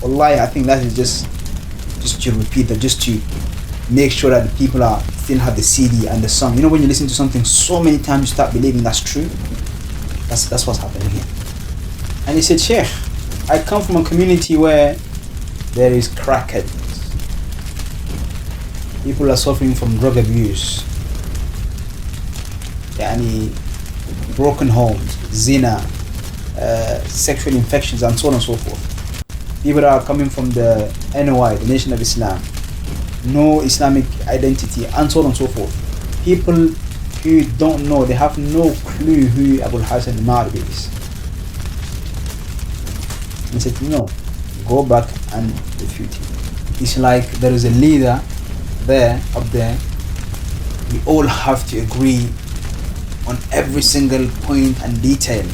Wallahi, I think that is just to repeat that, just to make sure that the people are still have the CD and the song. You know, when you listen to something so many times, you start believing that's true. That's what's happening here. And he said, Sheikh, I come from a community where there is crackheads. People are suffering from drug abuse, yani broken homes, zina, sexual infections, and so on and so forth. People are coming from the NOI, the Nation of Islam, no Islamic identity, and so on and so forth. People who don't know, they have no clue who Abu Hassan al-Marbi is. He said, no, go back and refute it. It's like there is a leader there, up there. We all have to agree on every single point and detail.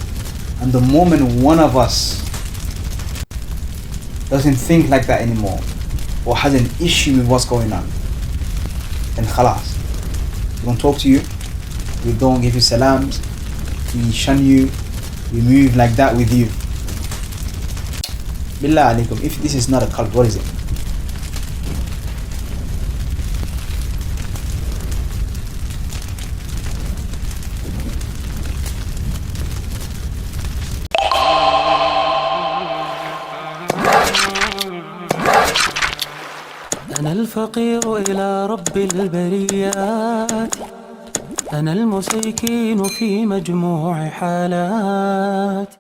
And the moment one of us doesn't think like that anymore, or has an issue with what's going on, then khalas. We don't talk to you, we don't give you salams, we shun you, we move like that with you. Billah alaikum, if this is not a cult, what is it? أنا الفقير إلى رب البريات، أنا المسيكين في مجموع حالات.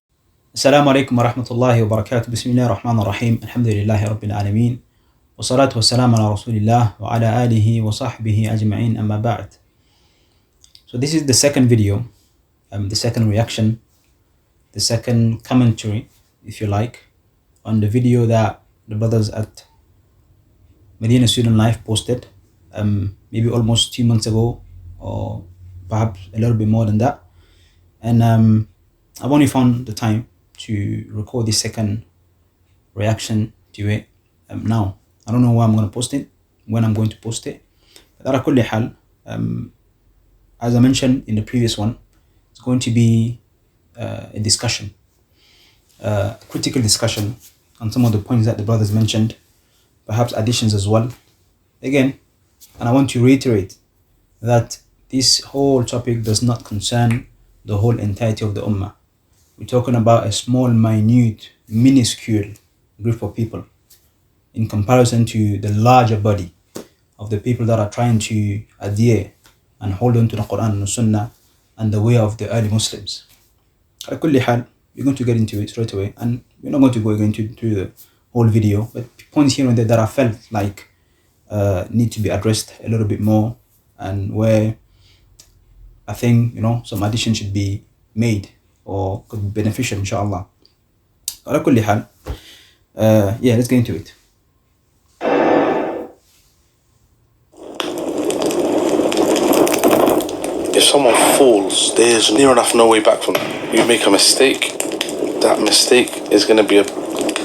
السلام عليكم ورحمة الله وبركاته. بسم الله الرحمن الرحيم. الحمد لله رب العالمين، والصلاة والسلام على رسول الله وعلى آله وصحبه أجمعين، أما بعد. So this is the second video, the second reaction, the second commentary, if you like, on the video that the brothers at Medina Student Life posted maybe almost 2 months ago, or perhaps a little bit more than that. And I've only found the time to record this second reaction to it now. I don't know where I'm going to post it, when I'm going to post it. But على كل حال, as I mentioned in the previous one, it's going to be a discussion, a critical discussion on some of the points that the brothers mentioned, perhaps additions as well. Again, and I want to reiterate that this whole topic does not concern the whole entirety of the ummah. We're talking about a small, minute, minuscule group of people in comparison to the larger body of the people that are trying to adhere and hold on to the Quran and the Sunnah and the way of the early Muslims. على كل حال, we're going to get into it straight away, and we're not going to go into the whole video, but points here and there that I felt like need to be addressed a little bit more, and where I think, some addition should be made or could be beneficial, inshallah. على كل حال, yeah, let's get into it. If someone falls, there's near enough no way back from that. You make a mistake, that mistake is going to be a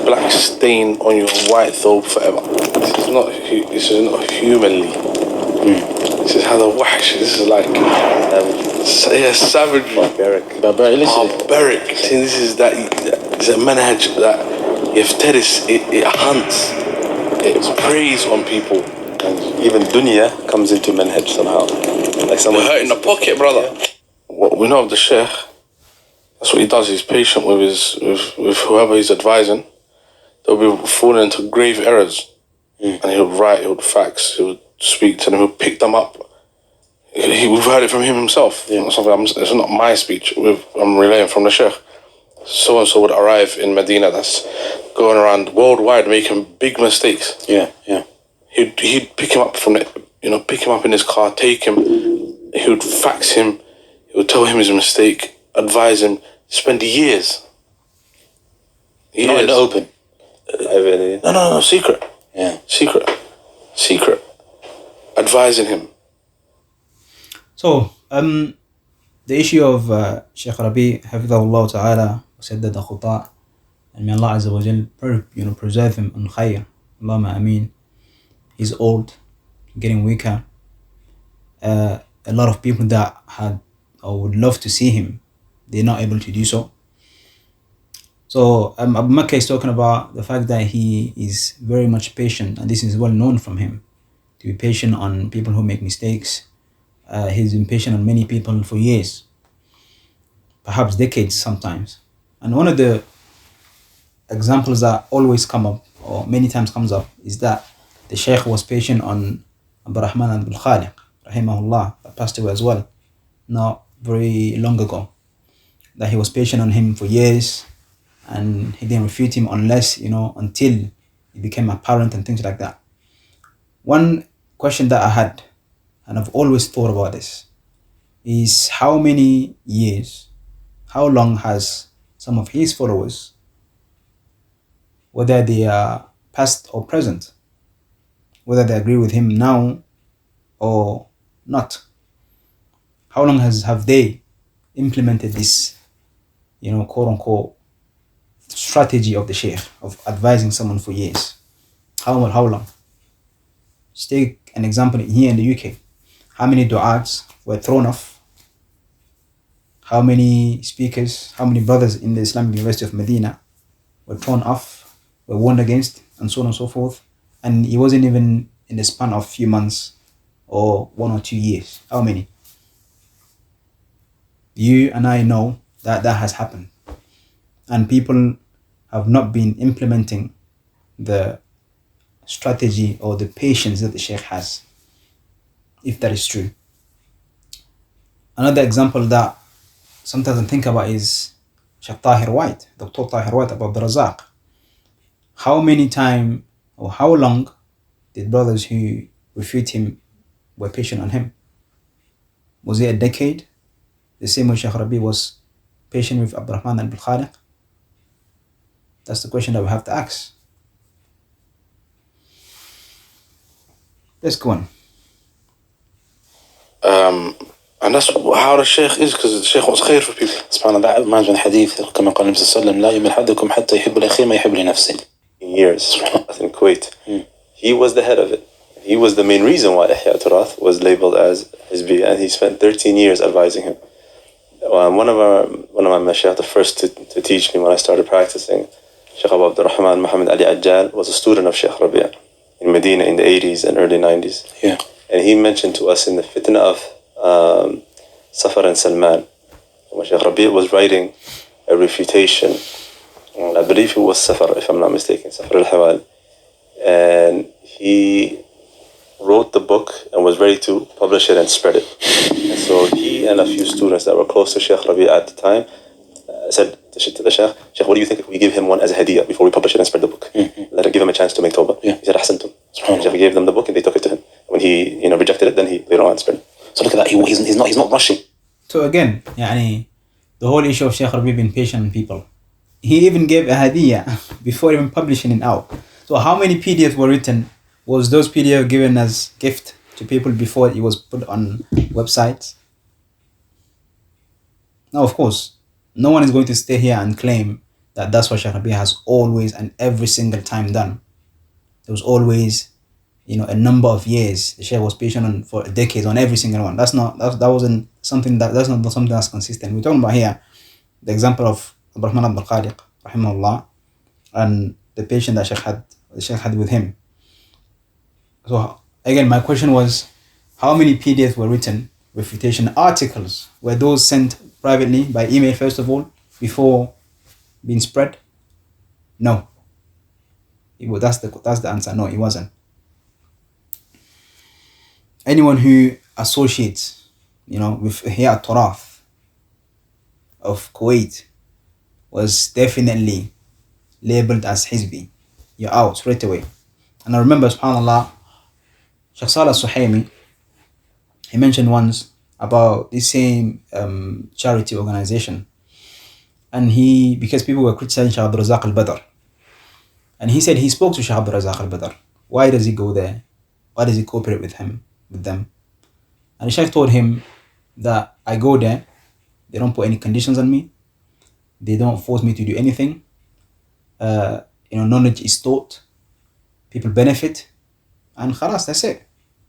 black stain on your white thobe forever. This is not humanly. This is how the wahsh, this is like savage. Barbaric. See, this is that, it's a manhaj that yaftaris, it hunts, it preys on people. And even dunya comes into manhaj somehow. Like someone hurt in the pocket, brother. Yeah. What we know of the Shaykh, that's what he does. He's patient with whoever he's advising. They'll be falling into grave errors, and he would write, he would fax, he would speak to them, he would pick them up. We've heard it from him himself. Yeah. It's not my speech. I'm relaying from the Shaykh. So and so would arrive in Medina, that's going around worldwide making big mistakes. Yeah. He'd pick him up pick him up in his car, take him. He would fax him. He would tell him his mistake, advise him. Spend years. Not in the open. No, secret. Yeah. Secret. Advising him. So, the issue of Shaykh Rabee, Hafidhahullah Ta'ala, Saddada Khuta', and may Allah Azza wa Jal, preserve him in khayr. Allahumma ameen. He's old, getting weaker. A lot of people that had or would love to see him, they're not able to do so. So Abu Makkah is talking about the fact that he is very much patient, and this is well known from him, to be patient on people who make mistakes. He's been patient on many people for years, perhaps decades sometimes. And one of the examples that always come up, or many times comes up, is that the Shaykh was patient on Abu Rahman Abdul Khaliq, rahimahullah, that passed away as well, not very long ago. That he was patient on him for years, and he didn't refute him until it became apparent and things like that. One question that I had, and I've always thought about this, is how long has some of his followers, whether they are past or present, whether they agree with him now or not, how long have they implemented this, quote unquote, strategy of the Shaykh of advising someone for years? How long? Just take an example here in the UK. How many du'ats were thrown off? How many speakers, how many brothers in the Islamic University of Medina were thrown off, were warned against, and so on and so forth? And it wasn't even in the span of few months or 1 or 2 years. How many? You and I know that has happened. And people have not been implementing the strategy or the patience that the Shaykh has, if that is true. Another example that sometimes I think about is Shaykh Tahir White, Dr. Tahir White about the Razak. How many times or how long did brothers who refute him were patient on him? Was it a decade? The same way Shaykh Rabee was patient with Abdurrahman Abdul Khaliq? That's the question that we have to ask. Let's go on. And that's how the Shaykh is, because the Shaykh wants khair for people. سبحان الله. That reminds me of the hadith كما قال النبي صلى الله عليه وسلم لا يؤمن أحدكم حتى يحب لأخيه ما يحب لنفسه. Years in Kuwait. He was the head of it. He was the main reason why Ihya Turath was labeled as Hizbi, and he spent 13 years advising him. One of my mashayikh, the first to teach me when I started practicing, Shaykh Abu Abdurrahman Muhammad Ali Ajjal, was a student of Shaykh Rabee in Medina in the 80s and early 90s. Yeah. And he mentioned to us in the fitna of Safar and Salman, when Shaykh Rabee was writing a refutation, I believe it was Safar, if I'm not mistaken, Safar al-Hawal, and he wrote the book and was ready to publish it and spread it. And so he and a few students that were close to Shaykh Rabee at the time said to the Shaykh, Shaykh, what do you think if we give him one as a hadiyah before we publish it and spread the book? Let it give him a chance to make tawbah. He said, Ahsantum. Shaykh gave them the book and they took it to him. When he rejected it, then he later on spread it. So look at that, he's not rushing. So again, the whole issue of Shaykh Rabee being patient on people. He even gave a hadiyah before even publishing it out. So how many PDFs were written? Was those PDFs given as gift to people before it was put on websites? Now, of course, no one is going to stay here and claim that that's what Shaykh Rabee has always and every single time done. There was always, a number of years the Shaykh was patient on for decades on every single one. That's not something that's consistent. We're talking about here the example of Abdurrahman Abdul Khaliq, rahimahullah, and the patience that the Shaykh had with him. So again, my question was, how many PDFs were written, refutation articles? Were those sent privately by email first of all, before being spread? No. That's the answer. No, it wasn't. Anyone who associates, with Ihya Turath of Kuwait was definitely labeled as Hizbi. You're out straight away. And I remember, subhanAllah, Shaykh Saleh Suhaimi, he mentioned once about this same charity organization. And because people were criticizing Shaykh Abdul Razak al-Badr. And he said he spoke to Shaykh Abdul Razak al-Badr. Why does he go there? Why does he cooperate with them? And the Shaykh told him that I go there, they don't put any conditions on me. They don't force me to do anything. Knowledge is taught. People benefit. And khalas, that's it.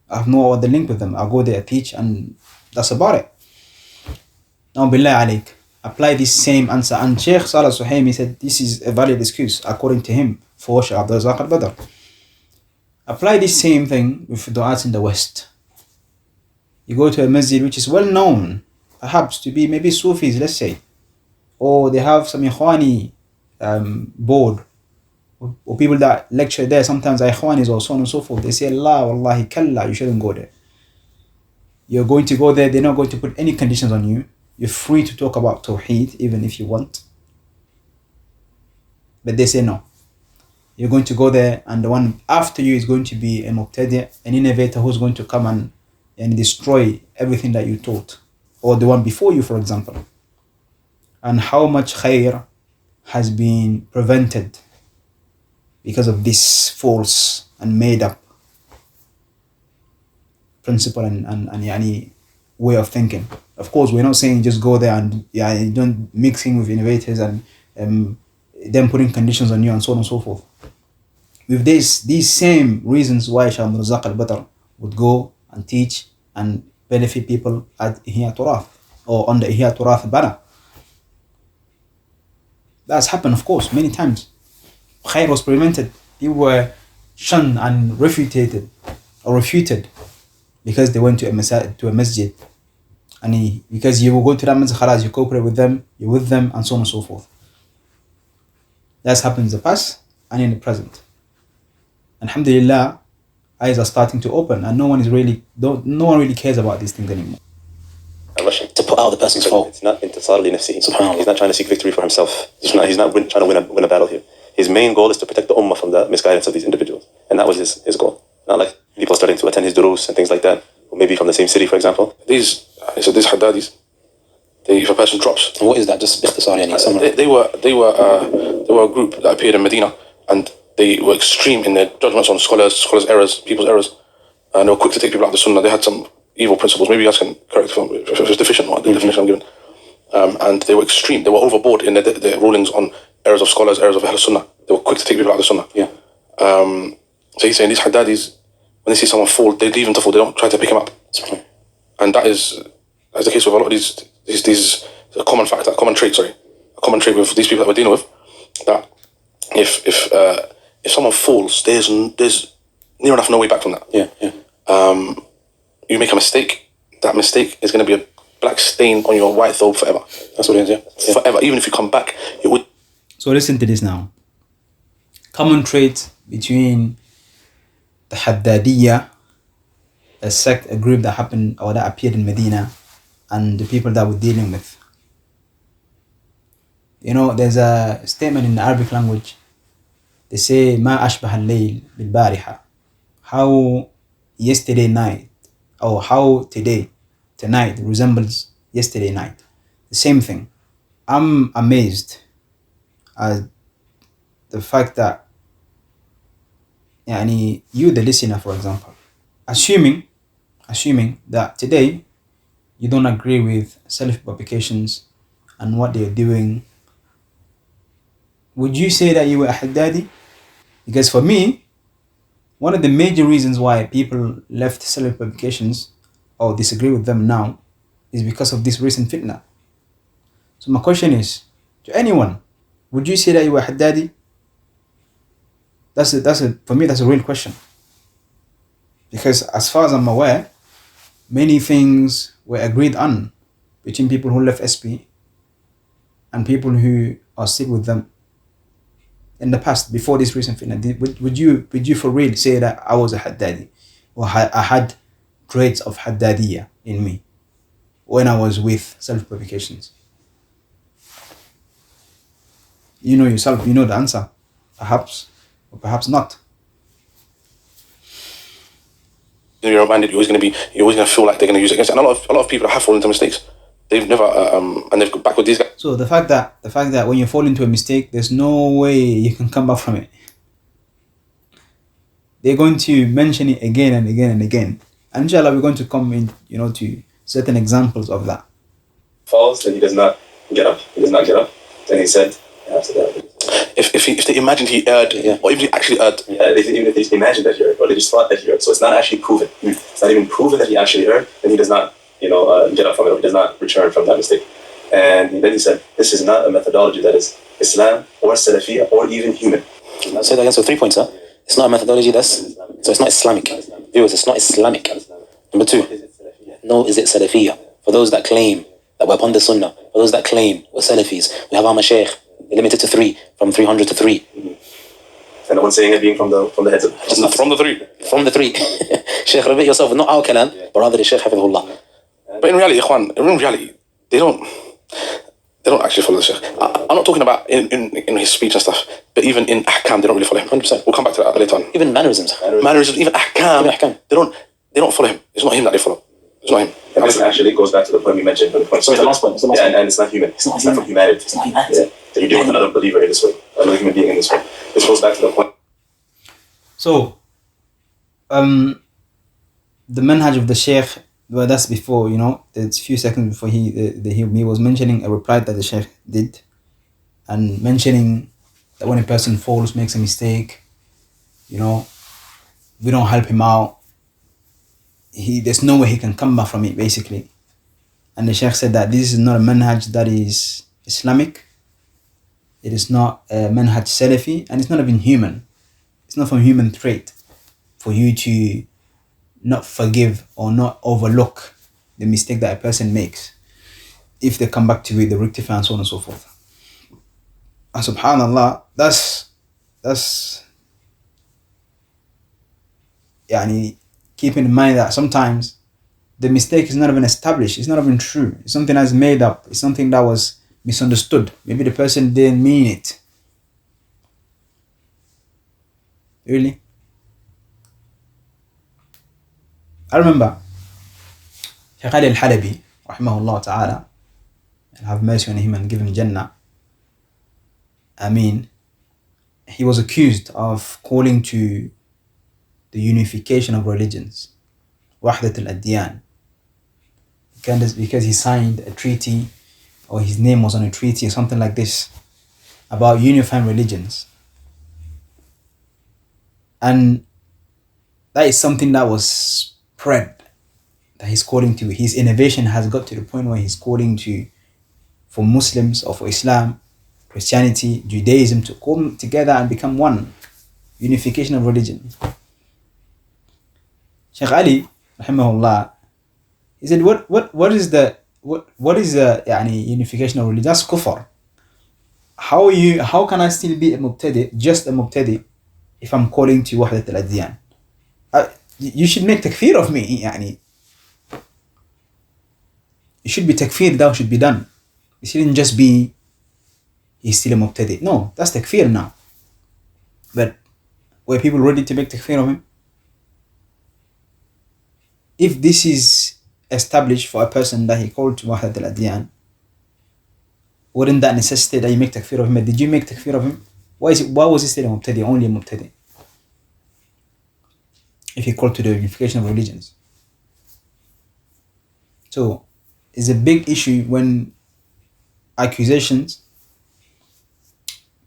I have no other link with them. I'll go there, teach, and that's about it. Now, billah alayk, apply this same answer. And Shaykh Salih Suhaimi said this is a valid excuse according to him for Shaykh Abdul Razak al-Badr. Apply this same thing with du'ats in the West. You go to a masjid which is well known, perhaps to be maybe Sufis, let's say, or they have some Ikhwani board, or people that lecture there, sometimes Ikhwanis or so on and so forth. They say, La wallahi kalla, you shouldn't go there. You're going to go there, they're not going to put any conditions on you. You're free to talk about Tawheed even if you want. But they say no. You're going to go there, and the one after you is going to be a Muqtadi', an innovator who's going to come and destroy everything that you taught. Or the one before you, for example. And how much khair has been prevented because of this false and made up principle and yani way of thinking. Of course, we're not saying just go there and don't mixing with innovators and them putting conditions on you and so on and so forth. With these same reasons why Shaykh Abdul Razak al-Badr would go and teach and benefit people at Ihya Turath or on the Ihya Turath banner. That's happened, of course, many times. Khair was prevented. People were shunned and refuted because they went to a masjid. And because you will go to that masjid, khalas, you cooperate with them, you're with them, and so on and so forth. That's happened in the past and in the present. Alhamdulillah, eyes are starting to open, and no one really cares about these things anymore. To put out the person's fault. It's not intisar li nafsihi. He's not trying to seek victory for himself. He's not trying to win a battle here. His main goal is to protect the ummah from the misguidance of these individuals. And that was his goal. Not like people starting to attend his durus and things like that. Or maybe from the same city, for example. These haddadis, if a person drops. And what is that? Just ikhtisar, yani, they were a group that appeared in Medina, and they were extreme in their judgments on scholars' errors, people's errors. And they were quick to take people out of the sunnah. They had some evil principles. Maybe you guys can correct if it's deficient or the definition I'm given. And they were extreme. They were overboard in their rulings on errors of scholars, errors of Ahl Sunnah. They were quick to take people out of the Sunnah. Yeah. So he's saying these Haddadis, when they see someone fall, they leave him to fall. They don't try to pick him up. And that is, as the case with a lot of these a common factor, a common trait with these people that we're dealing with. That if someone falls, there's near enough no way back from that. Yeah. You make a mistake, that mistake is going to be a black stain on your white thobe forever. That's what it is, yeah. Forever. Even if you come back, it would. So listen to this now. Common trait between the Haddadiyya, a sect, a group that happened or that appeared in Medina, and the people that we're dealing with. You know, there's a statement in the Arabic language. They say, "Ma ashbah al-layl bil-bariha." How yesterday night, or how tonight resembles yesterday night. The same thing. I'm amazed at the fact that you, the listener, for example, assuming that today you don't agree with Salaf publications and what they're doing, would you say that you were a Haddadi? Because for me, one of the major reasons why people left Salaf publications or disagree with them now is because of this recent fitna. So my question is, to anyone, would you say that you were Haddadi? For me, that's a real question. Because as far as I'm aware, many things were agreed on between people who left SP and people who are still with them in the past, before this recent fitna. Would you for real say that I was a Haddadi, or I had traits of Haddadiyya in me when I was with self-publications? You know yourself, you know the answer, perhaps, or perhaps not. You're reminded, you're always going to feel like they're going to use it against you. And a lot of people have fallen into mistakes. They've never, and they've got back with these guys. So the fact that when you fall into a mistake, there's no way you can come back from it. They're going to mention it again and again and again. And inshallah, we're going to come in, to certain examples of that. Falls, then he does not get up. Then he said, after that. If they imagined he erred, or even he actually erred. Yeah, even if they imagined that he erred, or they just thought that he erred. So it's not actually proven. It's not even proven that he actually erred, then he does not, get up from it, or he does not return from that mistake. And then he said, this is not a methodology that is Islam or Salafiyya or even human. I'll say that again, so 3 points, huh? It's not a methodology, so it's not Islamic. Viewers, it's not Islamic. Number 2, no, is it Salafiyya? For those that claim that we're upon the Sunnah, for those that claim we're Salafis, we have our Mashaykh, they're limited to 3, from 300 to 3. And no one's saying it being from the heads of... From the 3. From the 3. Shaykh Rabee yourself, not our kalam, but rather the Shaykh Hafidhullah. But in reality, they don't actually follow the Shaykh. I'm not talking about in his speech and stuff, but even in ahkam, they don't really follow him. 100%. We'll come back to that later on. Even mannerisms. Even ahkam, they don't follow him. It's not him that they follow. It's not him. And this actually goes back to the point we mentioned. The last point. And it's not human. It's not from humanity. It's not humanity. Yeah. So you're doing another believer in this way, another human being in this way. This goes back to the point. So, the manhaj of the Shaykh, well, that's before, it's a few seconds before he was mentioning a reply that the Shaykh did, and mentioning that when a person falls, makes a mistake, we don't help him out. There's no way he can come back from it, basically. And the Shaykh said that this is not a manhaj that is Islamic. It is not a manhaj Salafi, and it's not even human. It's not from human trait for you to not forgive or not overlook the mistake that a person makes. If they come back to it, they rectify and so on and so forth. And subhanallah, that's keeping in mind that sometimes the mistake is not even established, it's not even true. It's something that's made up, it's something that was misunderstood. Maybe the person didn't mean it. Really? I remember Shaykh Ali al-Halabi, rahimahullah ta'ala, and have mercy on him and give him Jannah. He was accused of calling to the unification of religions, Wahdat al-Adyan, because he signed a treaty, or his name was on a treaty or something like this, about unifying religions. And that is something that was spread, that he's calling to. His innovation has got to the point where he's calling to, for Muslims or for Islam, Christianity, Judaism, to come together and become one. Unification of religion. Shaykh Ali, rahimahullah, he said, what is the unification of religion? That's kufr. How can I still be a mubtadi, just a mubtadi, if I'm calling to wahdat al-adyan? You should make takfir of me, It should be takfir, that should be done. It shouldn't just be, he's still a mubtadi. No, that's takfir now. But were people ready to make takfir of him? If this is established for a person that he called to wahdat al-adyan, wouldn't that necessitate that you make takfir of him? But did you make takfir of him? Why was he still a mubtadi, only a mubtadi? If he called to the unification of religions. So, it's a big issue when accusations,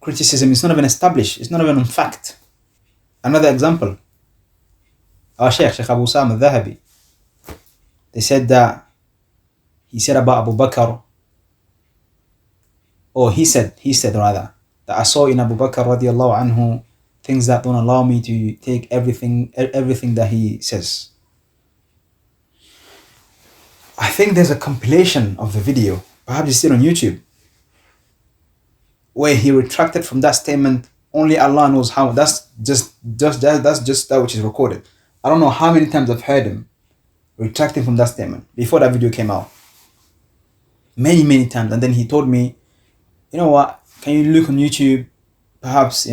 criticism is not even established, it's not even on fact. Another example, our Shaykh Abu Sam al-Dhahabi, they said that he said about Abu Bakr, or he said rather, that I saw in Abu Bakr radiallahu anhu things that don't allow me to take everything that he says. I think there's a compilation of the video, perhaps it's still on YouTube, where he retracted from that statement. Only Allah knows how. That's just that which is recorded. I don't know how many times I've heard him retracting from that statement before that video came out. Many times. And then he told me, you know what, can you look on YouTube? Perhaps,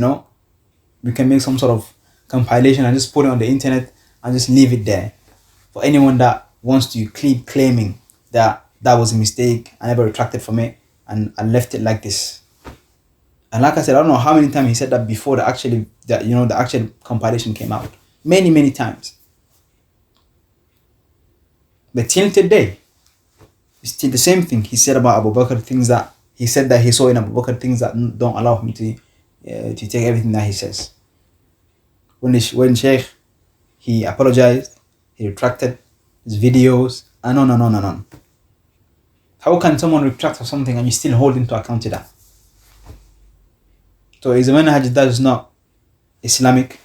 we can make some sort of compilation and just put it on the internet and just leave it there. For anyone that wants to keep claiming that was a mistake, I never retracted from it and I left it like this. And like I said, I don't know how many times he said that before the actual compilation came out. Many times. But till today, it's still the same thing he said about Abu Bakr, things that he said that he saw in Abu Bakr, things that don't allow him to take everything that he says. When Shaykh, he apologized, he retracted his videos, and on. How can someone retract of something and you still hold him to account to that? So is a manhaj that is not Islamic.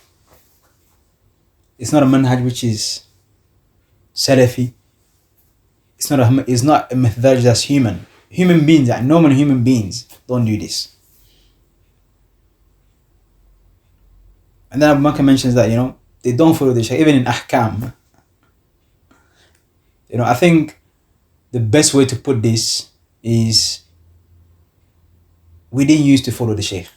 It's not a manhaj which is Salafi. It's not a methodology that's human. Human beings, like normal human beings, don't do this. And then Abu Bakr mentions that, they don't follow the Shaykh, even in Ahkam. I think the best way to put this is we didn't used to follow the Shaykh.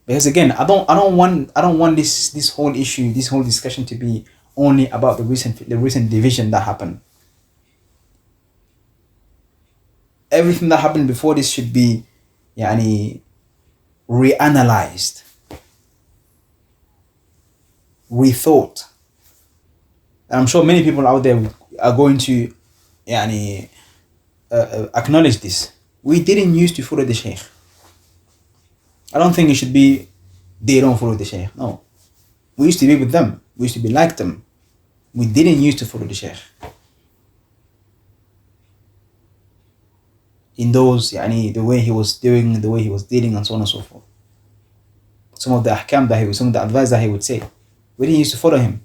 Because again, I don't want this whole issue, this whole discussion to be only about the recent division that happened. Everything that happened before this should be reanalyzed, rethought. And I'm sure many people out there are going to acknowledge this. We didn't used to follow the Shaykh. I don't think it should be they don't follow the Shaykh. No. We used to be with them. We used to be like them. We didn't used to follow the Shaykh. In those, the way he was doing, the way he was dealing, and so on and so forth. Some of the ahkam some of the advice that he would say, we didn't used to follow him.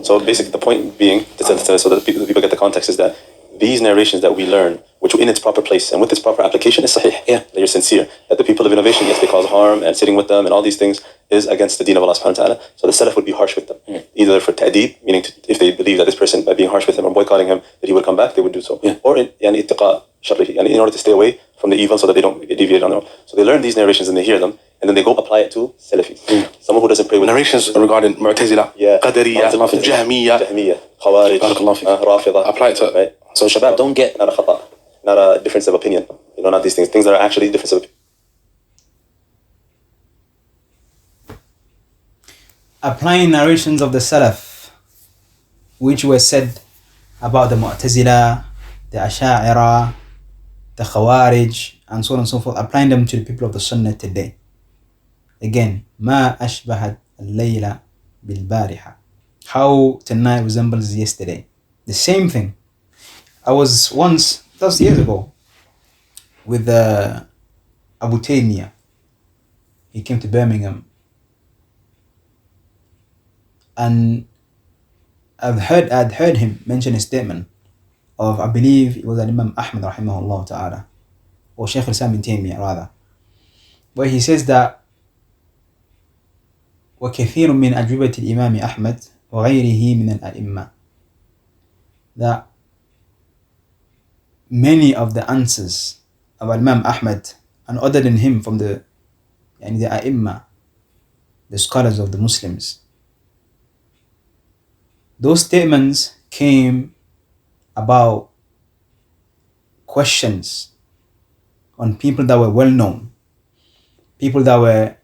So basically the point being, so that people get the context, is that these narrations that we learn, which in its proper place and with its proper application, is sahih, that you're sincere, that the people of innovation, yes, they cause harm, and sitting with them and all these things is against the deen of Allah subhanahu wa ta'ala. So the salaf would be harsh with them, either for ta'deeb, meaning if they believe that this person, by being harsh with him or boycotting him, that he would come back, they would do so, or in ittiqa sharrihi, in order to stay away from the evil so that they don't deviate on their own. So they learn these narrations and they hear them, and then they go apply it to Salafis. Someone who doesn't pray with narrations regarding Mu'tazila, Qadariyya, Jahmiyya, Khawarij, Rafida. Apply it to right? So Shabab, don't get not a difference of opinion. Not these things. Things that are actually difference of opinion. Applying narrations of the Salaf, which were said about the Mu'tazila, the Asha'ira, the Khawarij, and so on and so forth, applying them to the people of the Sunnah today. Again, ما أشبهت الليلة بالبارحة. How tonight resembles yesterday. The same thing. I was once, that was years ago, with Abu Taymiyyah. He came to Birmingham. And I'd heard him mention a statement of, I believe it was Imam Ahmad rahimahullah ta'ala, or Shaykh Rabee bin Taymiyyah rather, where he says that وكثير من أجوبة الإمام أحمد وغيره من الأئمة, that many of the answers of Imam Ahmad and other than him from the A'imma, the scholars of the Muslims, those statements came about questions on people that were well known, people that were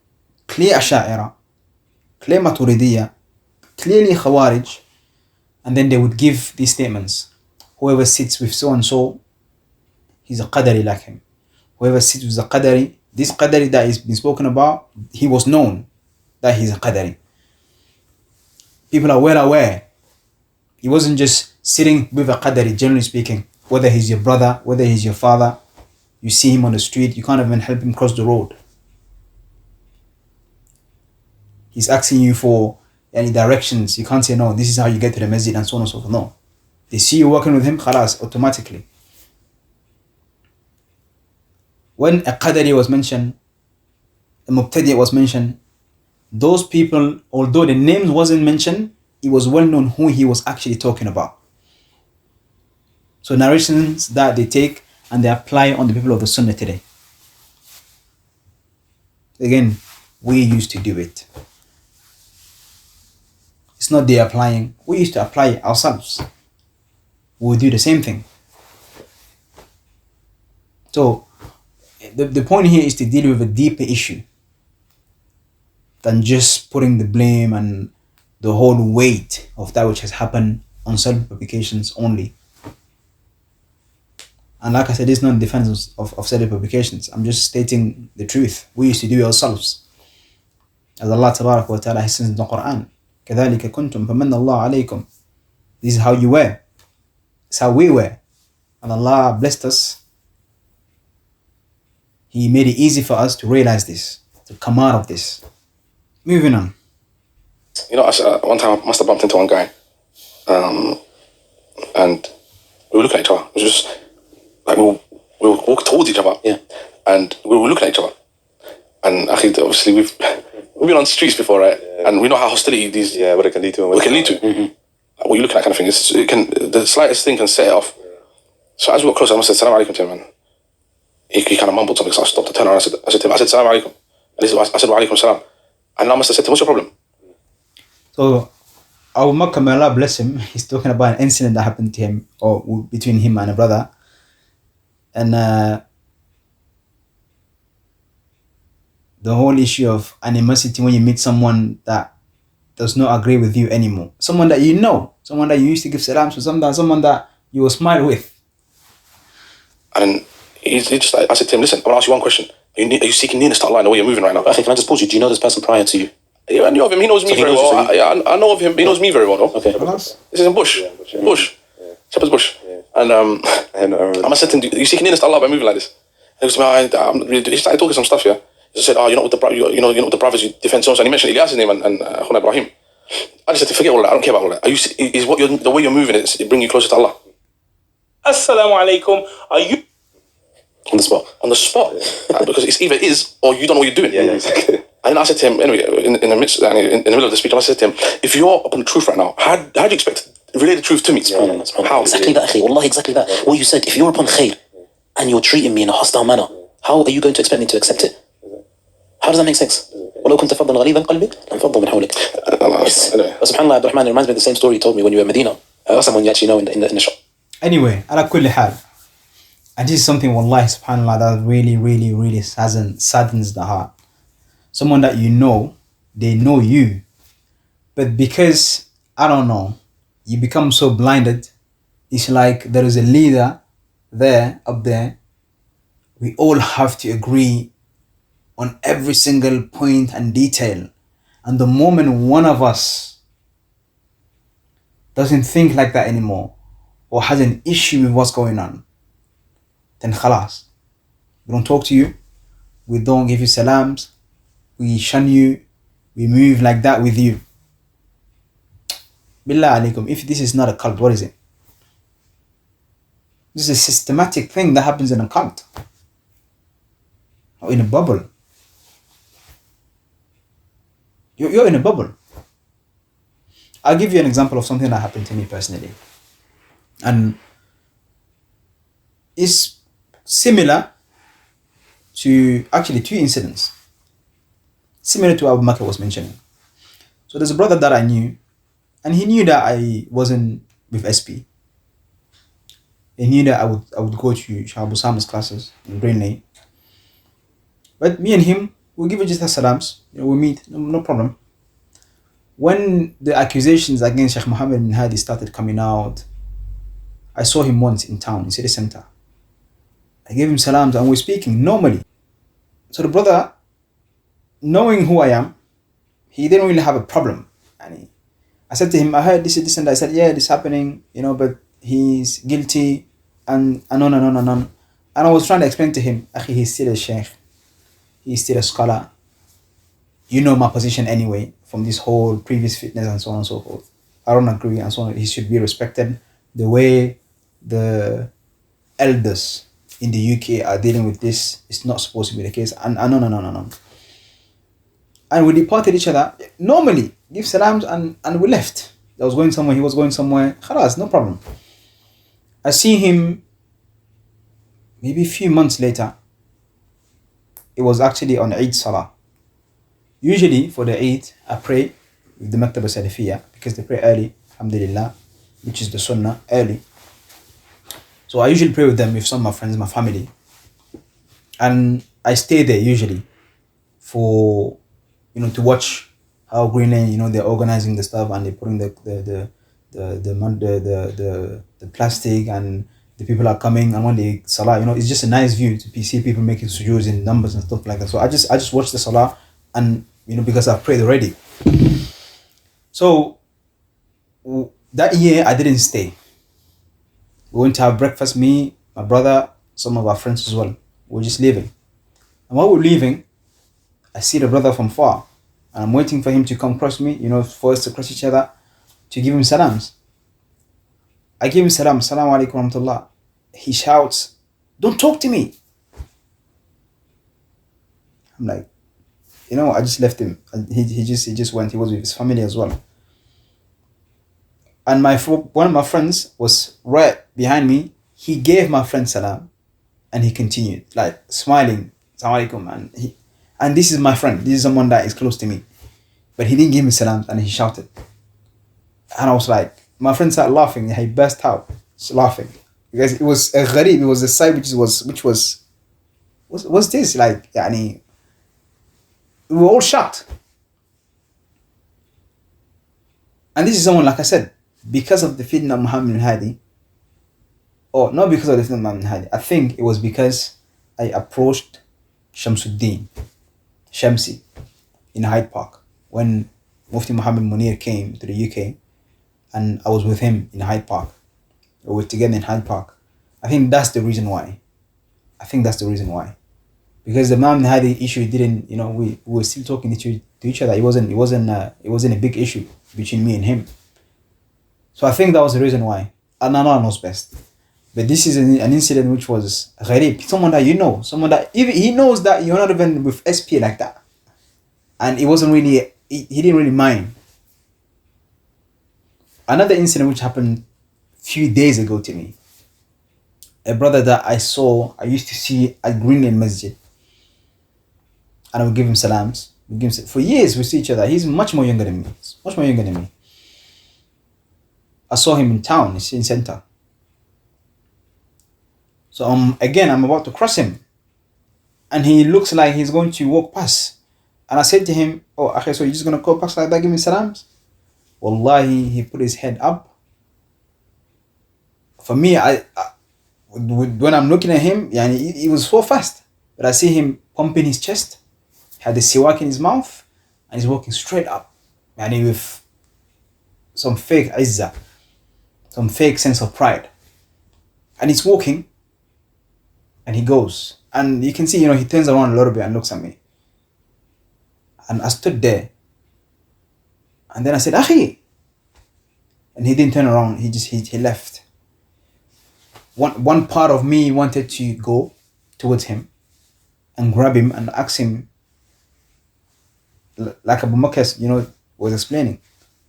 clear Asha'ira, clear Maturidiyya, clearly Khawarij, and then they would give these statements. Whoever sits with so and so, he's a Qadari like him. Whoever sits with a Qadari, this Qadari that is been spoken about, he was known that he's a Qadari. People are well aware. He wasn't just sitting with a Qadari, generally speaking. Whether he's your brother, whether he's your father, you see him on the street, you can't even help him cross the road. He's asking you for any directions. You can't say, no, this is how you get to the masjid and so on and so forth. No. They see you working with him, khalas, automatically. When a Qadari was mentioned, a Mubtadi' was mentioned, those people, although the names wasn't mentioned, it was well known who he was actually talking about. So narrations that they take and they apply on the people of the Sunnah today. Again, we used to do it. It's not they applying. We used to apply it ourselves. We would do the same thing. So the point here is to deal with a deeper issue than just putting the blame and the whole weight of that which has happened on certain publications only. And like I said, it's not a defense of certain publications. I'm just stating the truth. We used to do it ourselves. As Allah Tabaraka wa Ta'ala has said in the Quran, كَذَلِكَ كُنْتُمْ فَمَنَّ اللَّهُ عَلَيْكُمْ. This is how you were. It's how we were. And Allah blessed us. He made it easy for us to realize this, to come out of this. Moving on. You know, one time I must have bumped into one guy, and we were looking at each other. It was just like we were walking towards each other, and we were looking at each other. And obviously we've been on the streets before, right? Yeah. And we know how hostility these what it can lead to. What it can lead to. Mm-hmm. What you look at, that kind of thing. The slightest thing can set it off. So as we got closer, I must have said, "Salam alaikum" to him, man. He kind of mumbled something, so I stopped to turn around. I said to him, "Salam alaikum." And I said, "Wa alaikum salam." And I must have said to him, "What's your problem?" So, Abu Makkah, may Allah bless him, he's talking about an incident that happened to him, or between him and a brother. And the whole issue of animosity when you meet someone that does not agree with you anymore. Someone that you know, someone that you used to give salams to, someone that you will smile with. And he just, I said to him, "Listen, I want to ask you one question. Are you seeking nearness to Allah in the way you're moving right now?" Okay, can I just pause you? Do you know this person prior to you? Yeah, I knew of him. He knows me very well. I know of him. He knows me very well, though. Okay. This is in Bush. Bush. Shepherd's Bush. And I must have said to him, "Are you seeking nearness to Allah by moving like this?" And he was he started talking some stuff, yeah. He said, "Oh, with the brothers, you defend so and so." And he mentioned Ilyas's name and Khuna Ibrahim. I just said to forget all that. I don't care about all that. The way you're moving, it bring you closer to Allah. Assalamu alaikum. Are you on the spot? On the spot, because it's either is or you don't know what you're doing. Yeah, exactly. And I said to him, anyway, in the middle of the speech, I said to him, "If you're upon the truth right now, how do you expect to relay the truth to me?" How? Exactly that, akhi. Wallahi, exactly that. What you said, if you're upon khair and you're treating me in a hostile manner, how are you going to expect me to accept it? How does that make sense? ولو كنت فظا غليظ القلب لانفضوا من حولك. Subhanallah, Abdurrahman, it reminds me of the same story you told me when you were in Medina. Someone you actually know in the shop. Anyway, ala kulli hal. And this is something, wallahi, subhanallah, that really, really, really saddens the heart. Someone that you know, they know you. But because, I don't know, you become so blinded, it's like there is a leader up there. We all have to agree on every single point and detail. And the moment one of us doesn't think like that anymore, or has an issue with what's going on, then khalas. We don't talk to you, we don't give you salams, we shun you, we move like that with you. Billah alaikum, if this is not a cult, what is it? This is a systematic thing that happens in a cult, or in a bubble. You're in a bubble. I'll give you an example of something that happened to me personally. And it's similar to actually two incidents. Similar to what Abu Makkah was mentioning. So there's a brother that I knew, and he knew that I wasn't with SP. He knew that I would go to Shabu Sam's classes in Green Lane. But me and him, we'll give each other salams. We meet, no problem. When the accusations against Sheikh Muhammad bin Hadi started coming out, I saw him once in town, in city center. I gave him salams and we're speaking normally. So the brother, knowing who I am, he didn't really have a problem. And I said to him, "I heard this and that." I said, "Yeah, this is happening, but he's guilty and on and on and on." And I was trying to explain to him, "Akhi, he's still a sheikh. He's still a scholar. You know my position anyway, from this whole previous fitness and so on and so forth. I don't agree and so on. He should be respected. The way the elders in the UK are dealing with this is not supposed to be the case." And no. And we departed each other normally, give salams and we left. I was going somewhere, he was going somewhere. Khalas, no problem. I see him maybe a few months later. It was actually on Eid Salah. Usually for the Eid, I pray with the Maktaba Salafiyya because they pray early, alhamdulillah, which is the sunnah, early. So I usually pray with them, with some of my friends, my family. And I stay there usually for, to watch how Green Lane, they're organizing the stuff and they're putting the plastic and the people are coming, and when they salah, it's just a nice view to see people making sujoos in numbers and stuff like that. So I just watch the salah, and because I've prayed already. So that year I didn't stay. We went to have breakfast, me, my brother, some of our friends as well. We were just leaving. And while we're leaving, I see the brother from far. And I'm waiting for him to come cross me, for us to cross each other, to give him salams. I give him salam, Assalamu alaikum wa rahmatullah. He shouts, "Don't talk to me." I'm like, I just left him. And he just went. He was with his family as well. And one of my friends was right behind me. He gave my friend salam, and he continued, like, smiling, "Assalamu alaikum." And this is my friend. This is someone that is close to me. But he didn't give me salam, and he shouted. And I was like, my friend started laughing. He burst out, just laughing. Because it was a gharib, it was a sight which was this? Like, yani, we were all shocked. And this is someone, like I said, because of the fitna of Muhammad bin Hadi, or not because of the fitna of Muhammad bin Hadi, I think it was because I approached Shamsuddin, Shamsi, in Hyde Park, when Mufti Muhammad Munir came to the UK, and I was with him in Hyde Park. We were together in Hyde Park. I think that's the reason why. Because the Muhammad bin Hadi issue didn't, we were still talking to each other. It wasn't a big issue between me and him. So I think that was the reason why. And Allah knows best. But this is an incident which was gharib. Someone that someone that even he knows that you're not even with SP like that. And it wasn't really, he didn't really mind. Another incident which happened a few days ago to me. A brother that I used to see at Green Lane Masjid. And I would give him salams. For years we see each other. He's much more younger than me. I saw him in town, in center. So I'm about to cross him. And he looks like he's going to walk past. And I said to him, "Oh, okay, so you're just going to go past like that, give me salams?" Wallahi, he put his head up. For me, when I'm looking at him, he was so fast. But I see him pumping his chest, had the siwak in his mouth, and he's walking straight up. With some fake izzah, some fake sense of pride. And he's walking, and he goes. And you can see, he turns around a little bit and looks at me. And I stood there. And then I said, "Akhi." And he didn't turn around, he left. One part of me wanted to go towards him and grab him and ask him, like Abu Bakr, was explaining,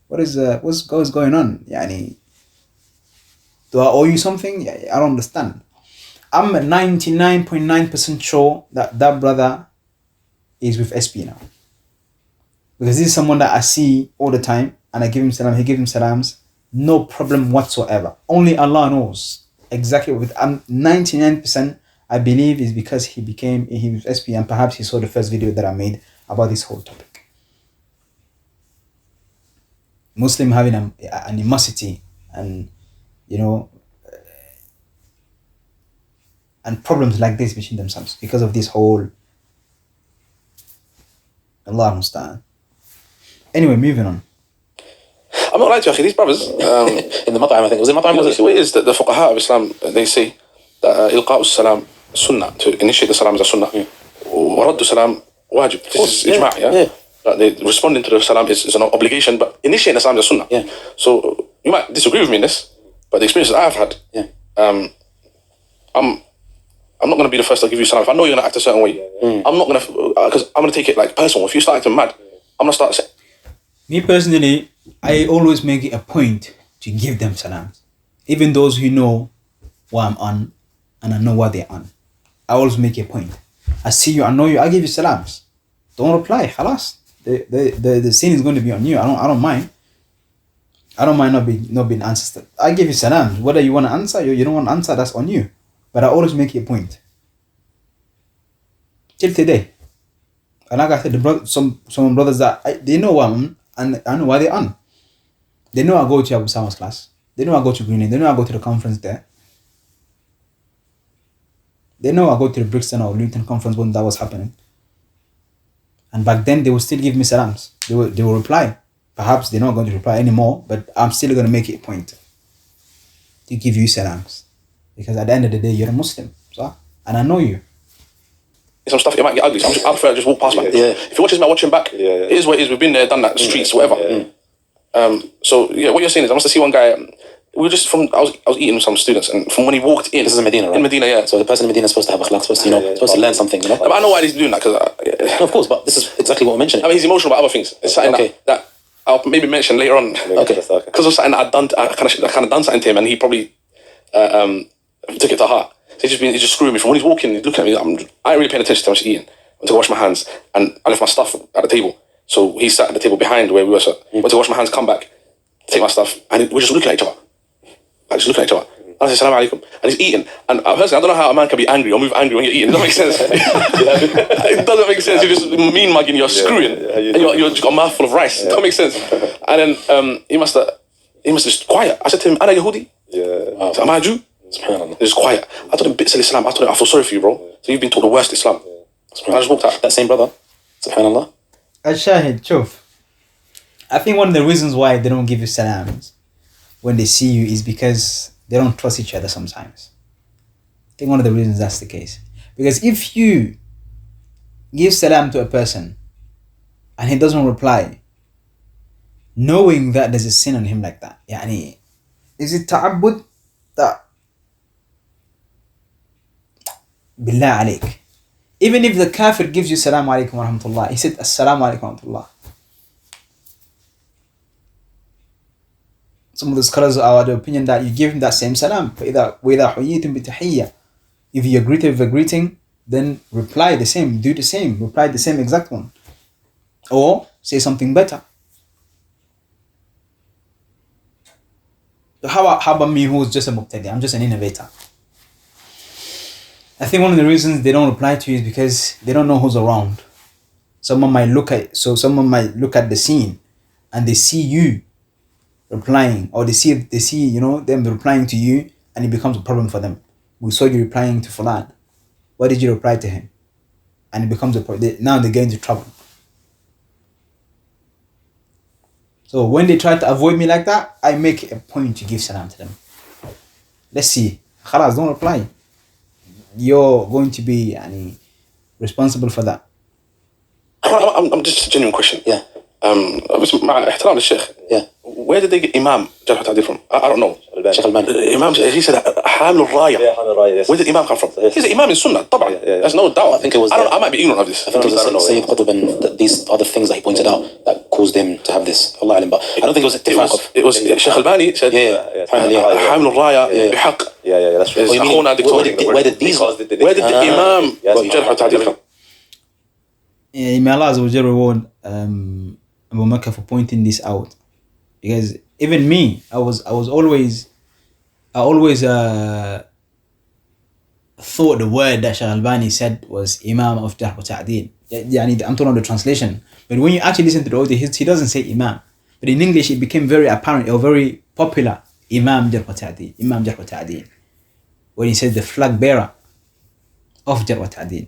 what's going on? Do I owe you something? I don't understand. I'm 99.9% sure that brother is with SP now. Because this is someone that I see all the time, and I give him salam, he gives him salams, no problem whatsoever. Only Allah knows exactly. I'm 99%, I believe, is because he was SP, and perhaps he saw the first video that I made about this whole topic. Muslim having an animosity and and problems like this between themselves because of this whole Allah musta'an. Anyway, moving on. I'm not lying to you, these brothers. In the Mat'am, I think. Was it Mat'am? It is that the fuqaha of Islam, they say that ilqa'u salam sunnah, to initiate the salam is a sunnah. Wa raddu salam wajib. This is ijma', yeah? That they responding to the salam is an obligation, but initiating the salam is a sunnah. Yeah. So you might disagree with me in this, but the experiences I've had, I'm not going to be the first to give you salam. If I know you're going to act a certain way, I'm not going to, because I'm going to take it like personal. If you start acting mad, I'm going to start saying. Me personally, I always make it a point to give them salams. Even those who know what I'm on and I know what they're on. I always make a point. I see you, I know you, I give you salams. Don't reply, khalas. The sin is going to be on you. I don't mind. I don't mind not being answered. I give you salams. Whether you want to answer, you don't want to answer, that's on you. But I always make it a point. Till today. And like I said, some brothers that they know what I'm on, and I know why they're on. They know I go to Abu Sama's class. They know I go to Greenland. They know I go to the conference there. They know I go to the Brixton or Luton conference when that was happening. And back then, they would still give me salams. They will reply. Perhaps they're not going to reply anymore, but I'm still going to make it a point to give you salams. Because at the end of the day, you're a Muslim, so, and I know you. Some stuff, it might get ugly. So I prefer to just walk past, man. Yeah. If you watch this, man, watch him back. It is what it is. We've been there, done that, streets, whatever. So yeah, what you're saying is, I must have seen one guy. We were just from. I was eating with some students, and from when he walked in. This is in Medina, right? In Medina, yeah. So the person in Medina is supposed to have akhlaq, supposed to, supposed to learn something, But I know why he's doing that, because. No, of course, but this is exactly what we're mentioning. I mean, he's emotional about other things. It's something that I'll maybe mention later on. Okay. Because of something that I kind of done something to him, and he probably took it to heart. So he's just screwing me. From when he's walking, he's looking at me. I ain't really paying attention to how much he's eating. I went to wash my hands, and I left my stuff at the table. So he sat at the table behind where we were. So went to wash my hands, come back, take my stuff, and we're just looking at each other. Just looking at each other. I say, Assalamu alaikum. And he's eating. And personally, I don't know how a man can be angry or move angry when you're eating. It doesn't make sense. It doesn't make sense. You're just mean mugging, you're screwing. And you're just got a mouthful of rice. It doesn't make sense. And then he must have just quiet. I said to him, Ana Yahudi? I said, am I a Jew? He's quiet. I told him, bits of Islam. I told him, I feel sorry for you, bro. So you've been taught the worst Islam. And I just walked out. That same brother, subhanallah. Al-Shahid, Chuf. I think one of the reasons why they don't give you salams when they see you is because they don't trust each other sometimes. I think one of the reasons that's the case. Because if you give salam to a person and he doesn't reply, knowing that there's a sin on him like that, يعني, is it ta'abbud? Billah alayk. Even if the kafir gives you salam alaikum wa rahmatullah, he said assalamu alaikum wa rahmatullah. Some of the scholars are of the opinion that you give him that same salam. وَإِذَا حُيِّيتُم بِتَحِيَّةٍ. If you're greeted with a greeting, then reply the same, do the same, reply the same exact one. Or say something better. How about me, who's just a muqtadi? I'm just an innovator. I think one of the reasons they don't reply to you is because they don't know who's around. Someone might look at the scene and they see you replying, or they see them replying to you, and it becomes a problem for them. We saw you replying to Fulan. Why did you reply to him? And it becomes a problem. Now they get into trouble. So when they try to avoid me like that, I make a point to give salam to them. Let's see. Khalas, don't reply. You're going to be responsible for that. I'm just a genuine question. Yeah. مع احترام للشيخ. Yeah. Where did they get Imam Jarh wa-Ta'deel from? I don't know. Shaykh Rabee. Imam, he said حامل الراية. Yes. Where did Imam come from? He's an Imam in Sunnah, طبعا. There's no doubt. I think it was. I might be ignorant of this. I think it was Sayyid Qutb and these other things that he pointed out that caused him to have this. Allah alim. But I don't think it was. It was Shaykh Albani said حامل الراية بحق. Yeah, that's true. Where did the Imam Jarh wa-Ta'deel come? May Allah Azza wa Jalla reward Abu Makkah for pointing this out, because even me, I always thought the word that Shaykh Albani said was Imam of Jarh wa Ta'deel. I'm talking about the translation, but when you actually listen to the audio, he doesn't say Imam, but in English it became very apparent or very popular. Imam Jarh wa Ta'deel, Imam Jarh wa Ta'deel, when he said the flag bearer of Jarh wa Ta'deel.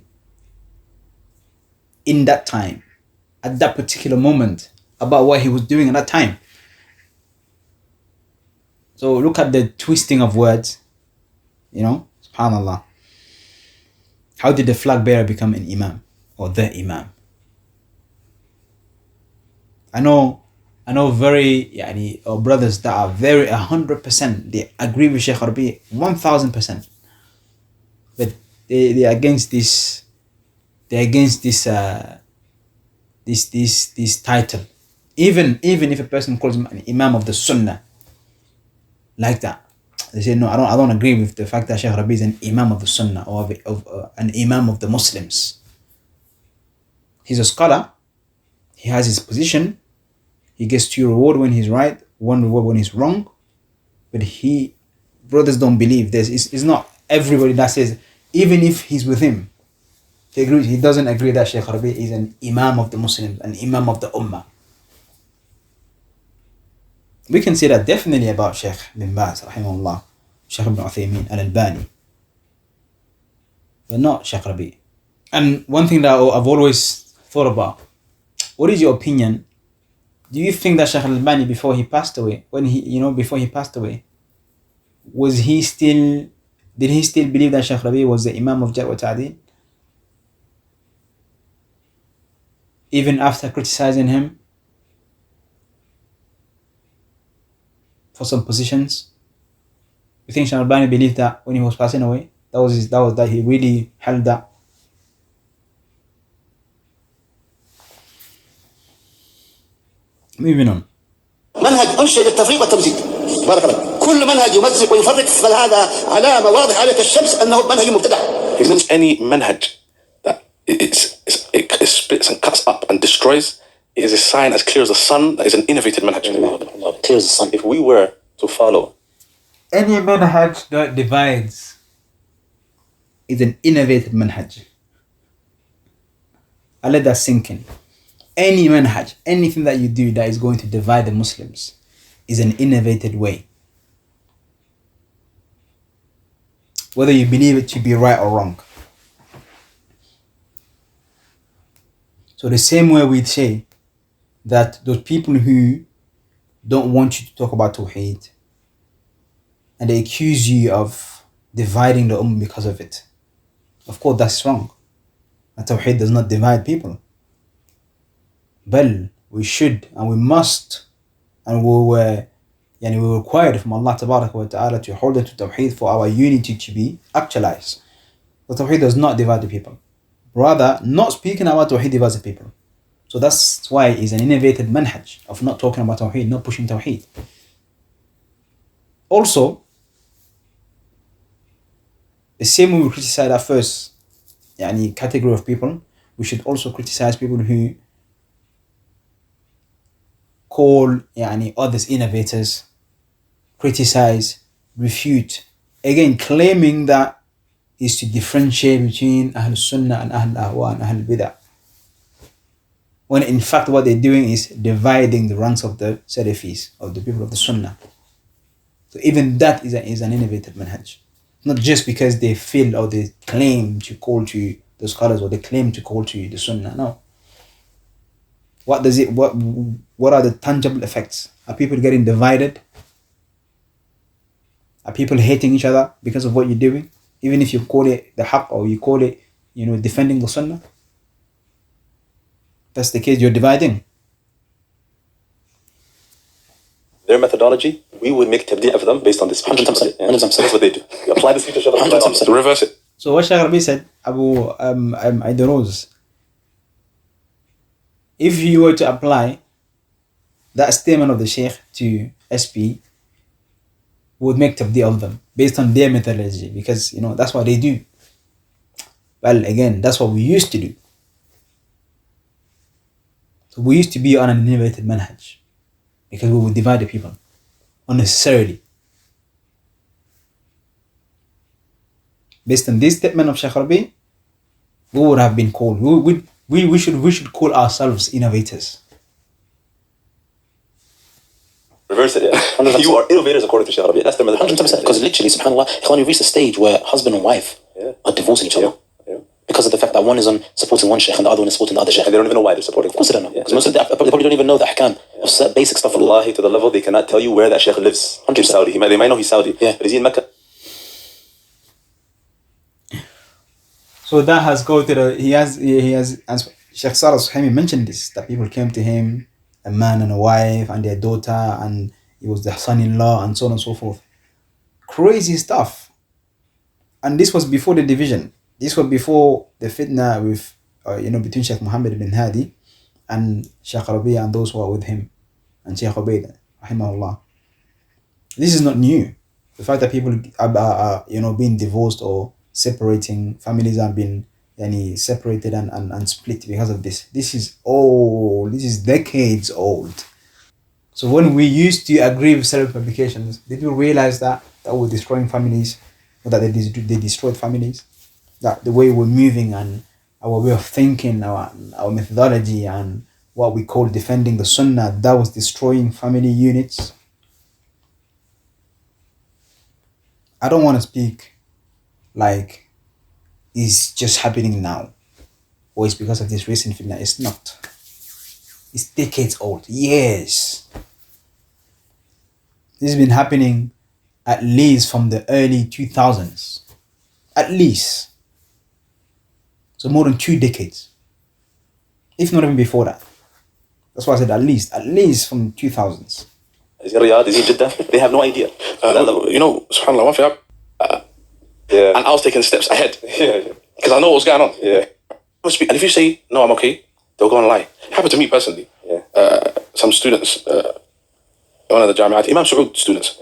In that time, at that particular moment, about what he was doing at that time. So look at the twisting of words, subhanallah. How did the flag bearer become an imam or the imam? I know brothers that are very 100%, they agree with Shaykh Rabee 1000%, but they're against this. They're against this this title. Even if a person calls him an imam of the Sunnah, like that, they say no. I don't agree with the fact that Shaykh Rabee is an imam of the Sunnah or an imam of the Muslims. He's a scholar. He has his position. He gets two reward when he's right, one reward when he's wrong. But brothers don't believe this. It's not everybody that says, even if he's with him, he doesn't agree that Shaykh Rabee is an imam of the Muslims, an imam of the Ummah. We can say that definitely about Shaykh bin Baz, rahimahullah, Shaykh ibn Uthaymeen, Al-Albani, but not Shaykh Rabee. And one thing that I've always thought about, what is your opinion? Do you think that Shaykh Al-Albani, before he passed away, was he still Did he still believe that Shaykh Rabee was the Imam of Jarh wa Ta'deel? Even after criticizing him for some positions? You think Shaykh Albani believed that when he was passing away? That he really held that? Moving on. منهج أنشئ للتفريق والتمزيق. بارك الله. كل منهج يمزق ويفرق فهذا علامة واضحة عليك الشمس أنه منهج مبتدع. Any manhaj that it splits and cuts up and destroys, it is a sign as clear as the sun that is an innovated manhaj. Clear as the sun. If we were to follow any manhaj that divides is an innovated manhaj. I let that sink in. Any manhaj, anything that you do that is going to divide the Muslims is an innovated way. Whether you believe it to be right or wrong. So the same way we'd say that those people who don't want you to talk about Tawheed and they accuse you of dividing the Ummah because of it. Of course that's wrong. And Tawheed does not divide people. But we should and we must and we're required from Allah Tabaraka wa Ta'ala to hold it to Tawheed for our unity to be actualized. But Tawheed does not divide the people. Rather, not speaking about Tawheed divides the people. So that's why it's an innovated manhaj of not talking about Tawheed, not pushing Tawheed. Also, the same way we criticize that first category of people, we should also criticize people who call others innovators, criticize, refute, again claiming that is to differentiate between Ahlul Sunnah and Ahlul Ahwa and Ahlul Bid'ah, when in fact what they're doing is dividing the ranks of the Salafis, of the people of the Sunnah. So even that is an innovated manhaj, not just because they feel or they claim to call to the scholars or they claim to call to the Sunnah. No. What are the tangible effects? Are people getting divided? Are people hating each other because of what you're doing? Even if you call it the haqq or you call it, defending the sunnah? That's the case, you're dividing. their methodology, we would make tabdi' of them based on this speech. 100%. That's what they do. You apply the speech to 100%. Reverse it. So what Shaykh Rabee said, Abu Aidaroz, if you were to apply that statement of the Shaykh to SP, would make tabdi of them based on their methodology, because that's what they do. Well, again, that's what we used to do. So we used to be on an innovated manhaj because we would divide the people unnecessarily. Based on this statement of Shaykh Rabee, we would have been called. We should call ourselves innovators. Reverse it, yeah. You are innovators according to Shaykh Rabee. That's the methodology. 100%. Because literally, subhanAllah, when you reach the stage where husband and wife are divorcing each other because of the fact that one is on supporting one shaykh and the other one is supporting the other shaykh. And they don't even know why they're supporting. Of course they don't know. Because most of them they probably don't even know the ahkam of certain basic stuff. Wallahi, to the level they cannot tell you where that shaykh lives. 100%. He's Saudi. They might know he's Saudi. Yeah. But is he in Mecca? So that has go to the he has as Sheikh Salih Suhaimi mentioned this, that people came to him, a man and a wife and their daughter, and he was the son-in-law and so on and so forth. Crazy stuff. And this was before the division. This was before the fitna with between Sheikh Muhammad ibn Hadi and Shaykh Rabee and those who are with him and Shaykh Ubaid rahimahullah. This is not new. The fact that people are being divorced or separating, families have been separated and split because of this. This is old. This is decades old. So when we used to agree with self-publications, did we realize that we're destroying families, or that they destroyed families? That the way we're moving and our way of thinking, our methodology and what we call defending the sunnah, that was destroying family units? I don't want to speak like it's just happening now or it's because of this recent fitna. It's not. It's decades old. Years. This has been happening at least from the early 2000s. at least. So more than 2 decades, if not even before that. That's why I said at least from 2000s. Is he Riyadh? Is he Jeddah? They have no idea. You know, subhanAllah, one thing, Yeah. and I was taking steps ahead Yeah. because I know what was going on. Yeah. And if you say, no, I'm okay, they'll go and lie. It happened to me personally. Yeah. Some students, one of the Jamiat, Imam Saud students,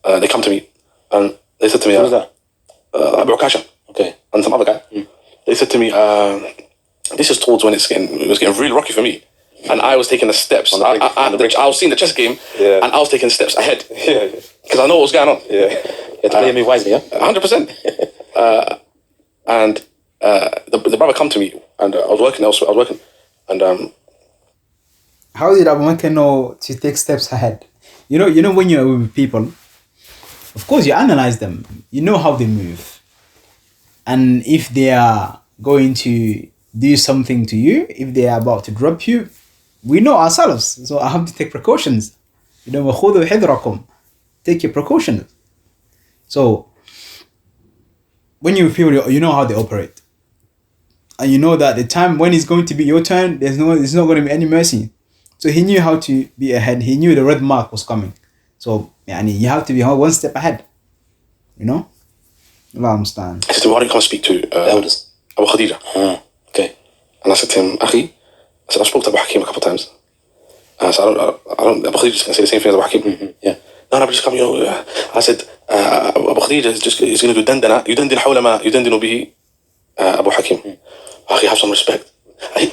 they come to me and they said to me, Who was that? Abu Kasha, Okay. and some other guy. They said to me, this is towards when it was getting really rocky for me. And I was taking the steps. I was seeing the chess game, Yeah. and I was taking steps ahead Yeah. because I know what was going on. Yeah. You have to play your move wisely, yeah? 100%. And the brother come to me, and I was working elsewhere. I was working, and How did Abu Bakr know to take steps ahead? You know when you're with people, of course you analyze them. You know how they move. And if they are going to do something to you, if they are about to drop you, we know ourselves. So I have to take precautions. وَخُذُوا حِذْرَكُمْ. Take your precautions. So when you're with people, you know how they operate. And you know that the time when it's going to be your turn, there's not going to be any mercy. So he knew how to be ahead. He knew the red mark was coming. So you have to be one step ahead. Allah understand. I said to him, why don't you come speak to Elders. Abu Khadija? Okay. And I said to him, Akhi, I said, I spoke to Abu Hakim a couple of times. So I don't Abu Khadija is going to say the same thing as Abu Hakim. Yeah. No, but just come, I said, Abu Khadija is going to do dandana, يدندن حول ما يدندن به Abu Hakim. Akhi, have some respect.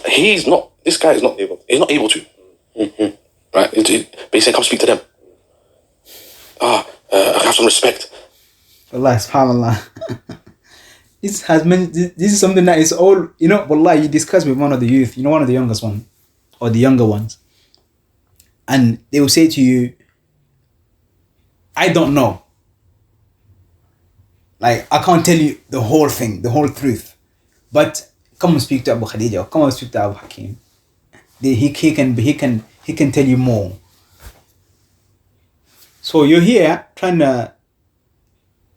He's not, this guy is not able, he's not able to. Right? But he said, come speak to them. Have some respect. Allah, subhanAllah. This is something that is all, wallah, you discuss with one of the youth, one of the youngest ones, or the younger ones. And they will say to you, I don't know. Like, I can't tell you the whole thing, the whole truth. But come and speak to Abu Khadija, or come and speak to Abu Hakim. He can tell you more. So you're here trying to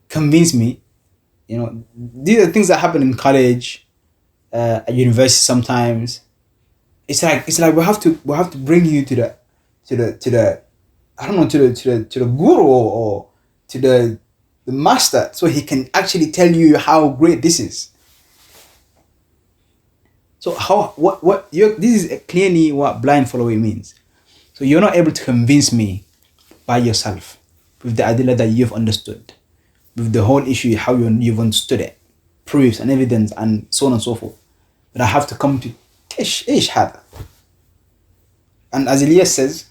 convince me. These are things that happen in college, at university sometimes. It's like we have to bring you to the I don't know, to the guru or to the master, so he can actually tell you how great this is. So this is clearly what blind following means. So you're not able to convince me by yourself with the adillah that you've understood, with the whole issue, how you've understood it, proofs and evidence and so on and so forth. But I have to come to ish hada. And as Ilyas says,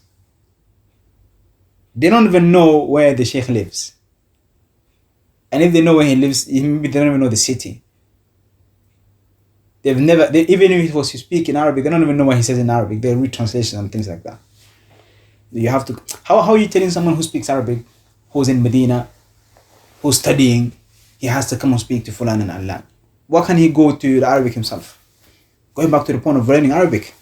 they don't even know where the Shaykh lives. And if they know where he lives, maybe they don't even know the city. Even if it was to speak in Arabic, they don't even know what he says in Arabic. They read translations and things like that. You have to. How are you telling someone who speaks Arabic, who's in Medina, who's studying, he has to come and speak to Fulan and Allan? Why can't he go to the Arabic himself? Going back to the point of learning Arabic.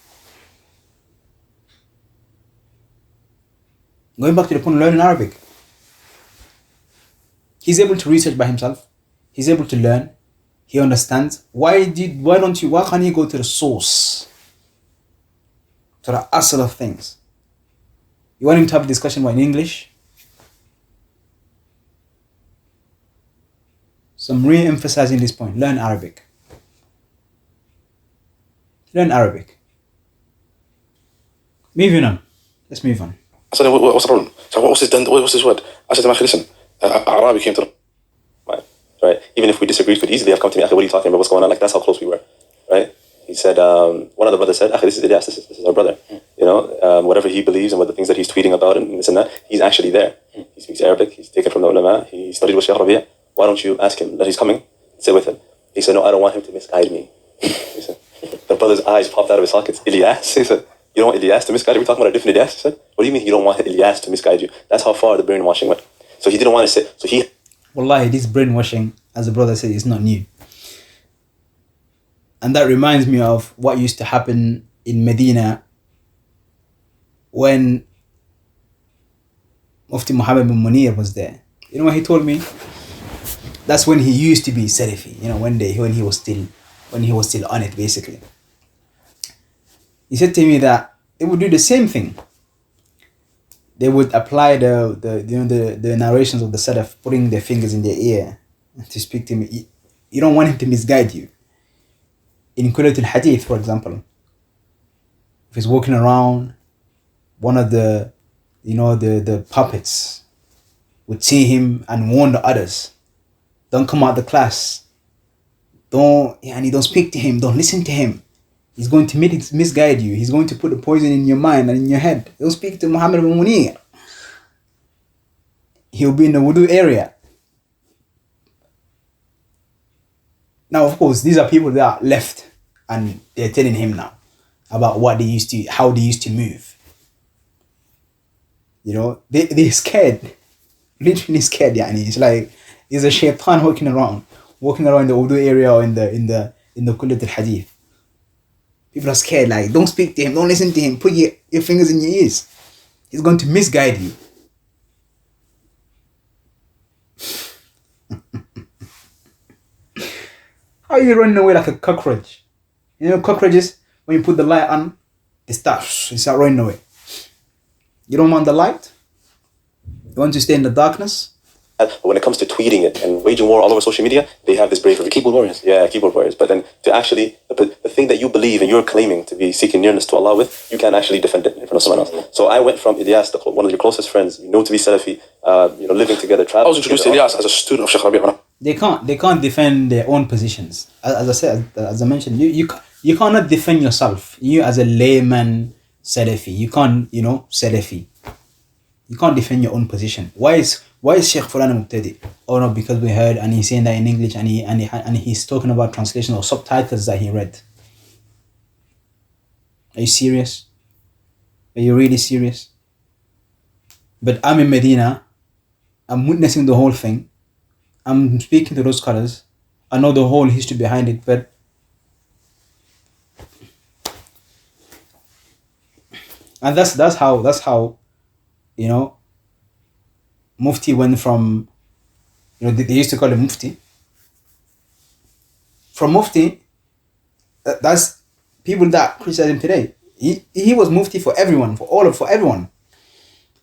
Going back to the point of learning Arabic. He's able to research by himself. He's able to learn. He understands. Why can't he go to the source? To the asl of things? You want him to have a discussion in English? So I'm re-emphasizing this point. Learn Arabic. Learn Arabic. Moving on. Let's move on. I said, what's the problem? So what's this word? I said to him, listen, Arabi came to the... Right. Even if we disagreed, could easily have come to me, Akhi, what are you talking about? What's going on? Like, that's how close we were. Right? He said, one of the brothers said, Akhi, this is Ilyas, this is our brother. Whatever he believes and what the things that he's tweeting about and this and that, he's actually there. He speaks Arabic, he's taken from the ulama, he studied with Shaykh Rabee. Why don't you ask him that he's coming? Sit with him. He said, no, I don't want him to misguide me. He said, the brother's eyes popped out of his sockets. Ilyas? He said, you don't want Ilyas to misguide you? We're talking about a different Ilyas? He said, what do you mean you don't want Ilyas to misguide you? That's how far the brainwashing went. So he didn't want to sit. So he... Wallahi, this brainwashing, as the brother said, is not new. And that reminds me of what used to happen in Medina when Mufti Muhammad bin Munir was there. You know what he told me? That's when he used to be Salafi, when he was still on it, basically. He said to me that they would do the same thing. They would apply the narrations of the Salaf, putting their fingers in their ear to speak to me. You don't want him to misguide you. In Qulatul Hadith, for example, if he's walking around, one of the puppets would see him and warn the others, don't come out the class, don't speak to him, don't listen to him. He's going to misguide you. He's going to put the poison in your mind and in your head. Don't speak to Muhammad ibn Munir. He'll be in the wudu area. Now, of course, these are people that are left and they're telling him now about how they used to move. They're scared. Literally scared, yani. It's like there's a shaitan walking around the wudu area or in the Qulatul Hadith. People are scared, like, don't speak to him, don't listen to him, put your fingers in your ears. He's going to misguide you. How are you running away like a cockroach? Cockroaches, when you put the light on, they start running away. You don't want the light? You want to stay in the darkness? But when it comes to tweeting it and waging war all over social media, they have this bravery. Keyboard warriors. Yeah, keyboard warriors. But then to actually, the thing that you believe and you're claiming to be seeking nearness to Allah with, you can't actually defend it in front of someone else. So I went from Ilyas, one of your closest friends, to be Salafi, living together, traveling. I was introduced to Ilyas as a student of Shaykh Rabee. They can't defend their own positions. As I mentioned, you cannot defend yourself. You as a layman Salafi, you can't, Salafi. You can't defend your own position. Why is Shaykh Fulan Mubtadi? Oh no, because we heard and he's saying that in English and he's talking about translation or subtitles that he read. Are you serious? Are you really serious? But I'm in Medina. I'm witnessing the whole thing. I'm speaking to those scholars. I know the whole history behind it, but and that's how Mufti went from, they used to call him Mufti. From Mufti, that's people that criticize him today. He was Mufti for everyone, for everyone.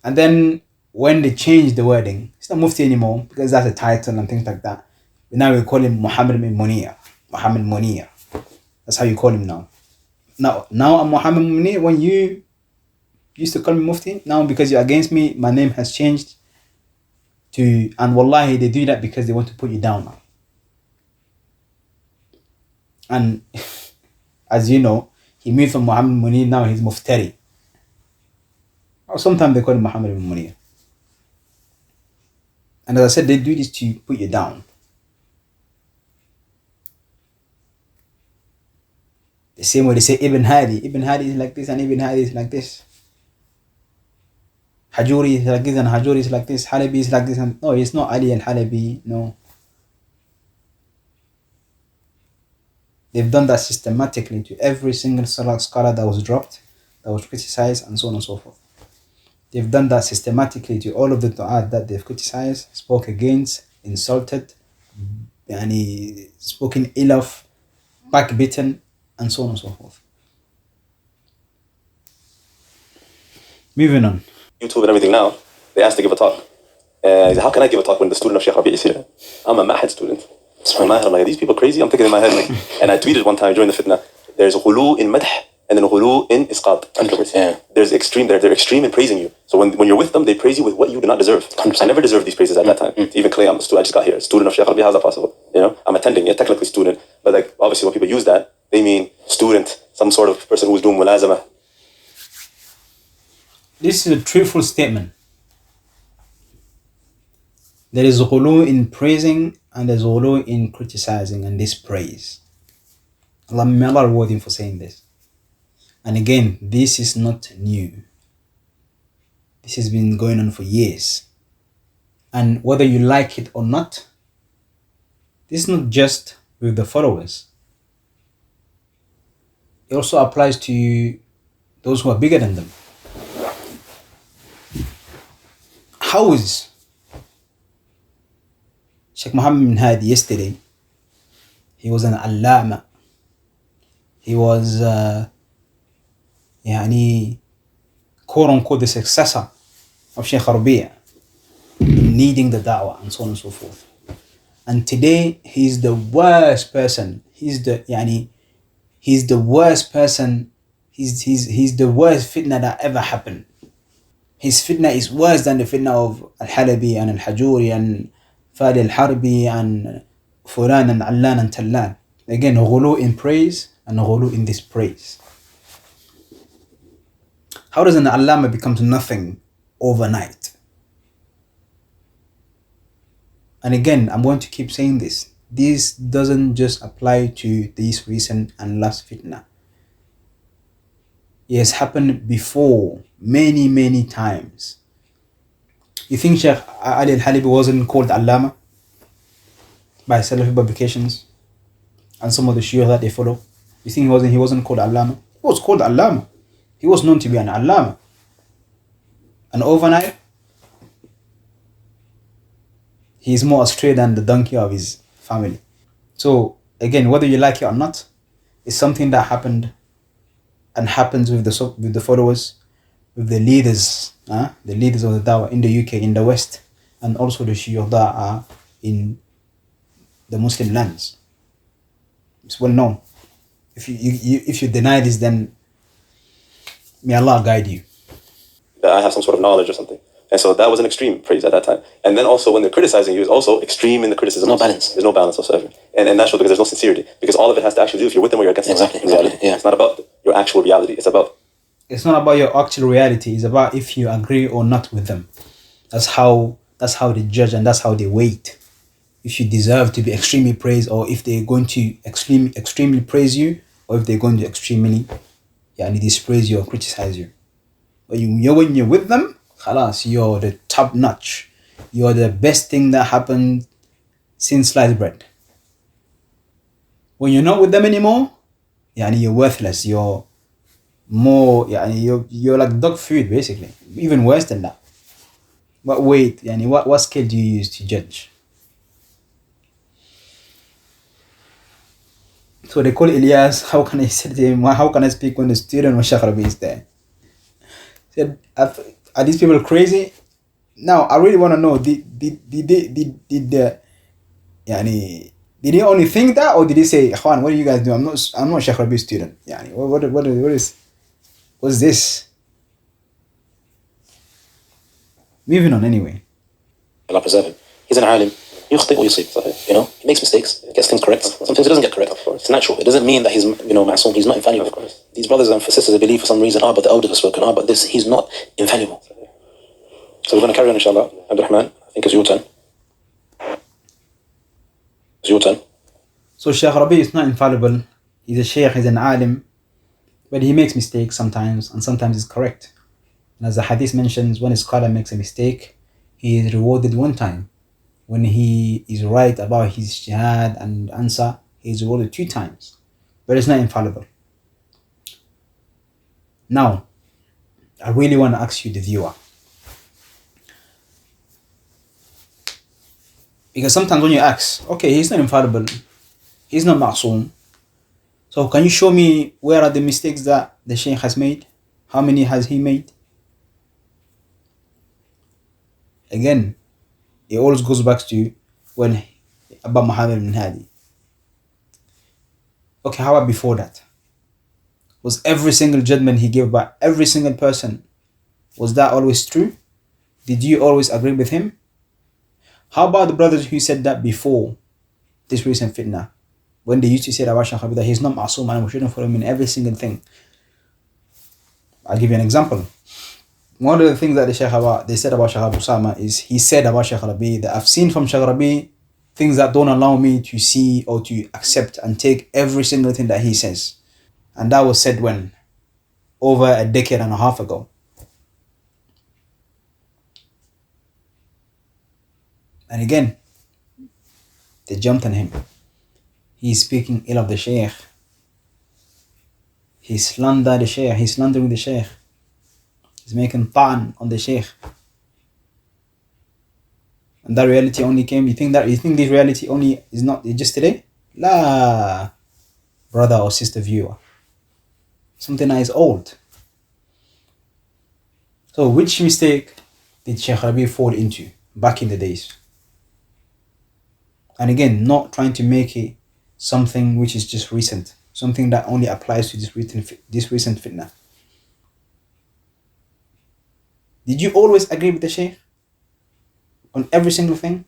And then when they changed the wording, it's not Mufti anymore because that's a title and things like that. But now we call him Muhammad ibn Munir. Muhammad Munir. That's how you call him now. Now I'm Muhammad Munir. When you used to call me Mufti, now because you're against me, my name has changed to, and wallahi, they do that because they want to put you down now. And as you know, he moved from Muhammad Munir, now he's Muftari. Or sometimes they call him Muhammad ibn Munir. And as I said, they do this to put you down. The same way they say Ibn Hadi is like this and Ibn Hadi is like this. Hajuri is like this and Hajuri is like this. Halabi is like this and no, it's not Ali al-Halabi, no. They've done that systematically to every single scholar that was dropped, that was criticized, and so on and so forth. They've done that systematically to all of the du'at that they've criticized, spoke against, insulted, and spoken ill of, backbitten, and so on and so forth. Moving on. YouTube and everything now, they asked to give a talk. How can I give a talk when the student of Shaykh Rabee is here? I'm a Ma'had student. I'm like, these people crazy? I'm thinking in my head, like, and I tweeted one time during the fitna, there's a ghulu in madh and then a ghulu in isqat. 100%. Yeah. There's extreme, they're extreme in praising you. So when you're with them, they praise you with what you do not deserve. 100%. I never deserved these praises at that time. To even claim I'm a student, I just got here. Student of Shaykh Rabee, how's that possible? I'm attending, technically student. But like, obviously when people use that, they mean student, some sort of person who's doing mulazama. This is a truthful statement. There is ghulu in praising and there's ghulu in criticizing and dispraise. May Allah reward him for saying this. And again, this is not new. This has been going on for years. And whether you like it or not, this is not just with the followers. It also applies to those who are bigger than them. How is Sheikh Muhammad bin Hadi yesterday, he was an allama. He was quote unquote the successor of Shaykh Rabee, leading the da'wah and so on and so forth. And today he's the worst person. He's the worst person. He's the worst fitna that ever happened. His fitna is worse than the fitna of Al-Halabi and Al-Hajuri and Fadi Al-Harbi and Fulan and Allan and Tallan. Again, ghulu in praise and ghulu in dispraise. How does an allama become nothing overnight? And again, I'm going to keep saying this. This doesn't just apply to this recent and last fitna. It has happened before many, many times. You think Sheikh Ali Al-Halabi wasn't called Allama by Salafi publications and some of the Shia that they follow? You think he wasn't called Allama? He was called Allama. He was known to be an Allama. And overnight, he is more astray than the donkey of his family. So again, whether you like it or not, it's something that happened and happens with the followers, with the leaders of the Dawah in the UK, in the West, and also the Shia that are in the Muslim lands. It's well known. If you deny this, then may Allah guide you. That I have some sort of knowledge or something. And so that was an extreme praise at that time. And then also when they're criticizing you, it's also extreme in the criticism. There's no balance. There's no balance whatsoever. And that's because there's no sincerity. Because all of it has to actually do if you're with them or you're against them. Exactly. Yeah. It's not about your actual reality. It's not about your actual reality. It's about if you agree or not with them. That's how they judge and that's how they weight. If you deserve to be extremely praised, or if they're going to extremely praise you, or if they're going to extremely dispraise you or criticize you. When you're with them, khalas, you're the top notch. You're the best thing that happened since sliced bread. When you're not with them anymore, you're worthless. You're more, you're like dog food basically. Even worse than that. But wait, what scale do you use to judge? So they call Ilyas. How can I say to him? How can I speak when the student of Shaykh Rabee is there? Said, are these people crazy? Now I really want to know. Did they only think that, or did they say, "Juan, what do you guys do? I'm not Shaykh Rabee student." What's this? Moving on anyway. Allah preserve him. He's an alim. يخطئ ويصيب. He makes mistakes, gets things correct. Sometimes he doesn't get correct. It's natural. It doesn't mean that he's ma'soom. He's not infallible. These brothers and sisters, they believe for some reason, but the elders have spoken, but this, he's not infallible. So we're going to carry on, inshallah. Abdurrahman, I think it's your turn. So Shaykh Rabee is not infallible. He's a sheikh, he's an alim, but he makes mistakes sometimes, and sometimes he's correct. And as the hadith mentions, when a scholar makes a mistake, he is rewarded one time. When he is right about his jihad and answer, he is rewarded 2 times. But it's not infallible. Now, I really want to ask you, the viewer. Because sometimes when you ask, okay, he's not infallible, he's not ma'soom, so can you show me where are the mistakes that the Shaykh has made? How many has he made? Again, it always goes back to about Muhammad bin Hadi. Okay, how about before that? Was every single judgment he gave about every single person, was that always true? Did you always agree with him? How about the brothers who said that before this recent fitna? When they used to say that he's not ma'soom and we shouldn't follow him in every single thing. I'll give you an example. One of the things that they said about Shaykh Abu Usama is, he said about Shaykh Rabee that I've seen from Shaykh Rabee things that don't allow me to see or to accept and take every single thing that he says. And that was said when? Over a decade and a half ago. And again, they jumped on him. He's speaking ill of the Shaykh. He slandered the Shaykh. He's slandering the Shaykh. He's making ta'an on the Shaykh. And that reality only came, you think this reality only is not just today? La, brother or sister viewer. Something that is old. So which mistake did Shaykh Rabee fall into back in the days? And again, not trying to make it something which is just recent, something that only applies to this recent fitna. Did you always agree with the Shaykh on every single thing?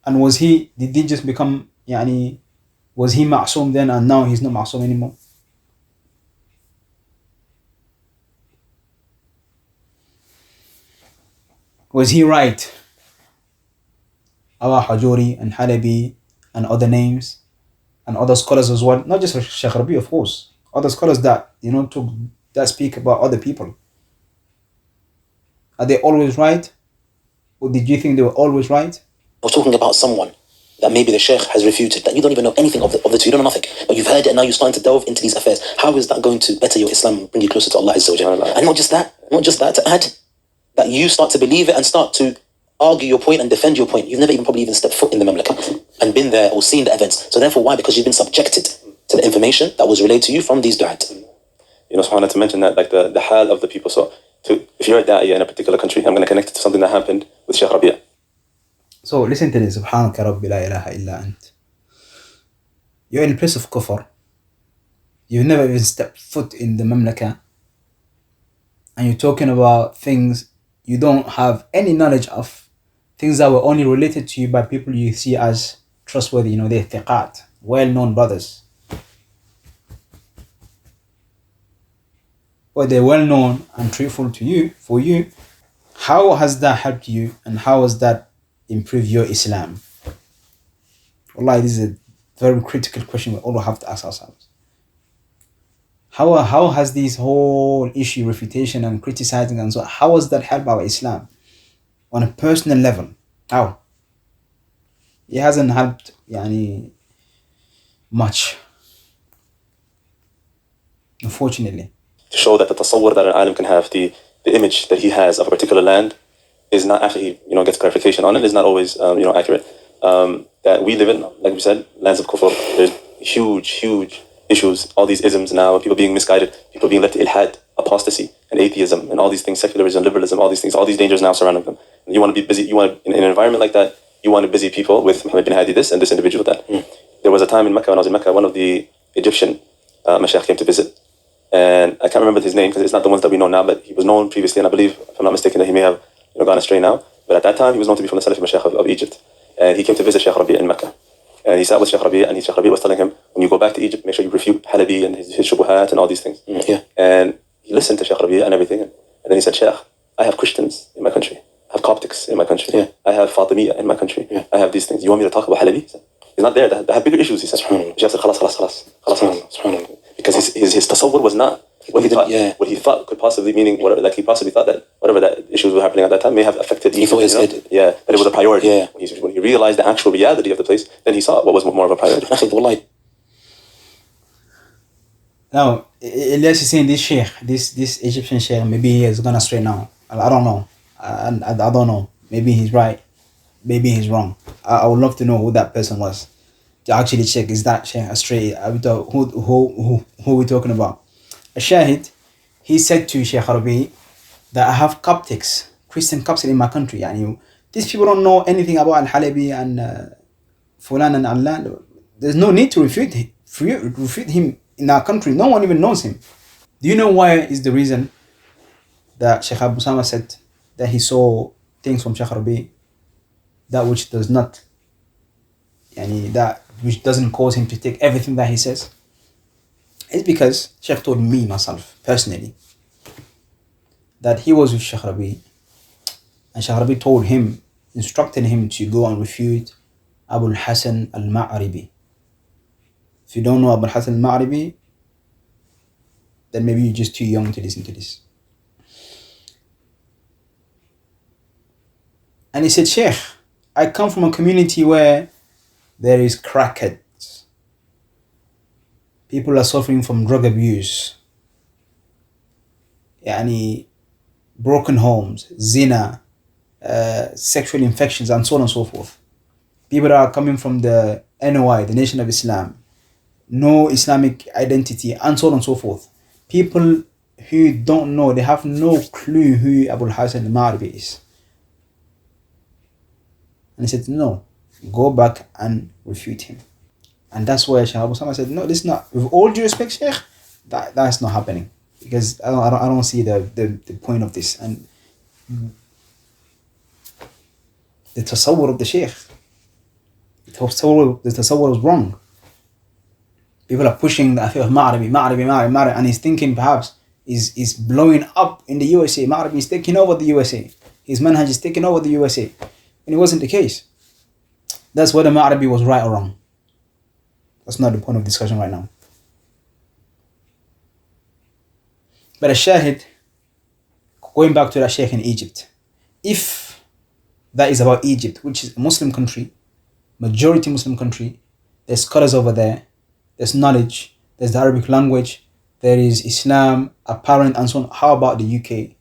And did he just become, was he ma'soom then and now he's not ma'soom anymore? Was he right? Awa Hajuri and Halabi and other names and other scholars as well, not just Shaykh Rabee, of course, other scholars that that speak about other people. Are they always right? Or did you think they were always right? We're talking about someone that maybe the Shaykh has refuted, that you don't even know anything of the two, you don't know nothing, but you've heard it and now you're starting to delve into these affairs. How is that going to better your Islam and bring you closer to Allah Azza wa Jalla? And not just that, to add that you start to believe it and start to argue your point and defend your point. You've never even probably even stepped foot in the Mamlaka and been there or seen the events. So therefore, why? Because you've been subjected to the information that was relayed to you from these du'at. SubhanAllah, to mention that, like the hal of the people. So if you're a da'iyah in a particular country, I'm going to connect it to something that happened with Shaykh Rabee. So listen to this. Subhanaka Rabbi la ilaha illa ant. You're in a place of kufr. You've never even stepped foot in the Mamlaka. And you're talking about things you don't have any knowledge of. Things that were only related to you by people you see as trustworthy. They're thiqat, well-known brothers. But they're well-known and truthful to you, for you. How has that helped you and how has that improved your Islam? Wallahi, this is a very critical question we all have to ask ourselves. How has this whole issue, refutation and criticizing and so, how has that helped our Islam on a personal level? How? It hasn't helped much, unfortunately. To show that the tasawwur that an alim can have, the image that he has of a particular land is not, after he gets clarification on it, is not always accurate. That we live in, like we said, lands of kufr. There's huge issues, all these isms now, people being misguided, people being led to ilhad, apostasy, and atheism, and all these things, secularism, liberalism, all these dangers now surrounding them. And you want to be busy, in an environment like that, you want to busy people with Muhammad bin Hadi this and this individual that. There was a time in Mecca, when I was in Mecca, one of the Egyptian mashayikh came to visit. And I can't remember his name because it's not the ones that we know now, but he was known previously, and I believe, if I'm not mistaken, that he may have gone astray now. But at that time, he was known to be from the Salafi mashayikh of Egypt. And he came to visit Shaykh Rabee in Mecca. And he sat with Shaykh Rabee, and Shaykh Rabee was telling him, when you go back to Egypt, make sure you refute Halabi and his shubuhat and all these things. And he listened to Shaykh Rabee and everything. And then he said, Shaykh, I have Christians in my country. I have Coptics in my country. I have Fatimiyya in my country. I have these things. You want me to talk about Halabi? He's not there. They have bigger issues, he said. Shaykh said, khalas. Because his tasawwur was not what he thought could possibly, meaning whatever, like he possibly thought that whatever that issues were happening at that time may have affected. He thought his head. That it was a priority. When he realized the actual reality of the place, then he saw what was more of a priority. Now, Elias is saying this sheikh, this Egyptian sheikh, maybe he has gone astray now. I don't know. I don't know. Maybe he's right. Maybe he's wrong. I would love to know who that person was to actually check, is that sheikh astray? Who are we talking about? A shahid, he said to Shaykh Rabee that I have Christian Copts in my country. These people don't know anything about Al-Halabi and Fulan and Allah. There's no need to refute him in our country. No one even knows him. Do you know why is the reason that Shaykh Abu Sama said that he saw things from Shaykh Rabee that which does not, that which doesn't cause him to take everything that he says? It's because Shaykh told me, myself, personally, that he was with Shaykh Rabee, and Shaykh Rabee told him, instructed him to go and refute Abu al-Hasan al-Ma'ribi. If you don't know Abu al-Hasan al-Ma'ribi, then maybe you're just too young to listen to this. And he said, Shaykh, I come from a community where there is crackhead. People are suffering from drug abuse, broken homes, zina, sexual infections, and so on and so forth. People that are coming from the NOI, the Nation of Islam, no Islamic identity, and so on and so forth. People who don't know, they have no clue who Abu al-Hasan al-Ma'ribi is. And he said, no, go back and refute him. And that's why Shaykh Abu Sama said, no, this is not, with all due respect, Shaykh, that's not happening. Because I don't see the point of this. And the tasawwur of the Shaykh, the tasawwur was wrong. People are pushing the affair of Ma'ribi, and he's thinking perhaps is blowing up in the USA. Ma'ribi is taking over the USA. His manhaj is taking over the USA. And it wasn't the case. That's whether Ma'ribi was right or wrong. That's not the point of discussion right now. But a shahid, going back to that sheikh in Egypt, if that is about Egypt, which is a Muslim country, majority Muslim country, there's scholars over there, there's knowledge, there's the Arabic language, there is Islam apparent and so on. How about the UK?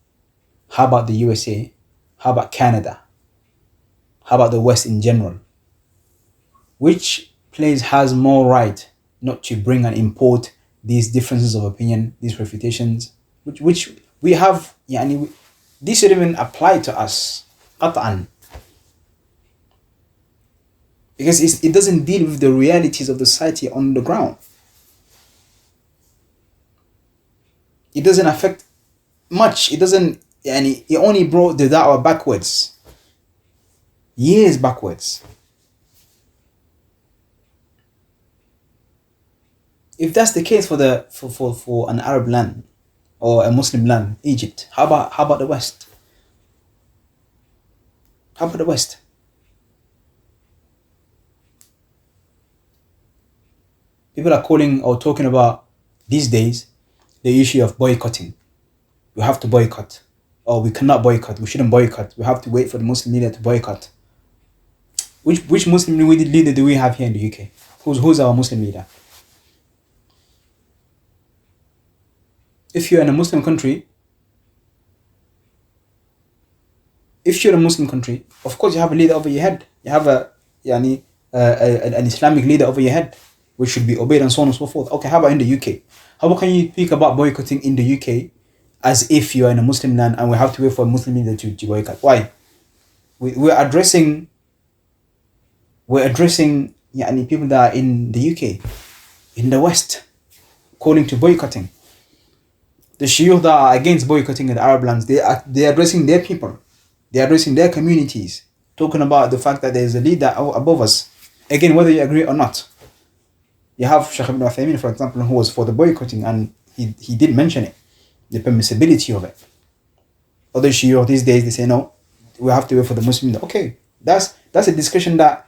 How about the USA? How about Canada? How about the West in general? Which place has more right not to bring and import these differences of opinion, these refutations, which we have, this should even apply to us, qat'an. Because it doesn't deal with the realities of the society on the ground. It doesn't affect much. It doesn't, it only brought the da'wah backwards. Years backwards. If that's the case for an Arab land or a Muslim land, Egypt, how about the West? How about the West? People are calling or talking about these days the issue of boycotting. We have to boycott, or we cannot boycott. We shouldn't boycott. We have to wait for the Muslim leader to boycott. Which Muslim leader do we have here in the UK? Who's our Muslim leader? If you're in a Muslim country, of course you have a leader over your head. You have an Islamic leader over your head, which should be obeyed and so on and so forth. Okay, how about in the UK? How can you speak about boycotting in the UK as if you are in a Muslim land and we have to wait for a Muslim leader to boycott? Why? We're addressing people that are in the UK, in the West, calling to boycotting. The Shuyukh that are against boycotting in the Arab lands, they're addressing their people. They're addressing their communities, talking about the fact that there's a leader above us. Again, whether you agree or not. You have Shaykh ibn Uthaymeen, for example, who was for the boycotting, and he did mention it, the permissibility of it. Other Shuyukh these days, they say, no, we have to wait for the Muslim. Okay, that's a discussion that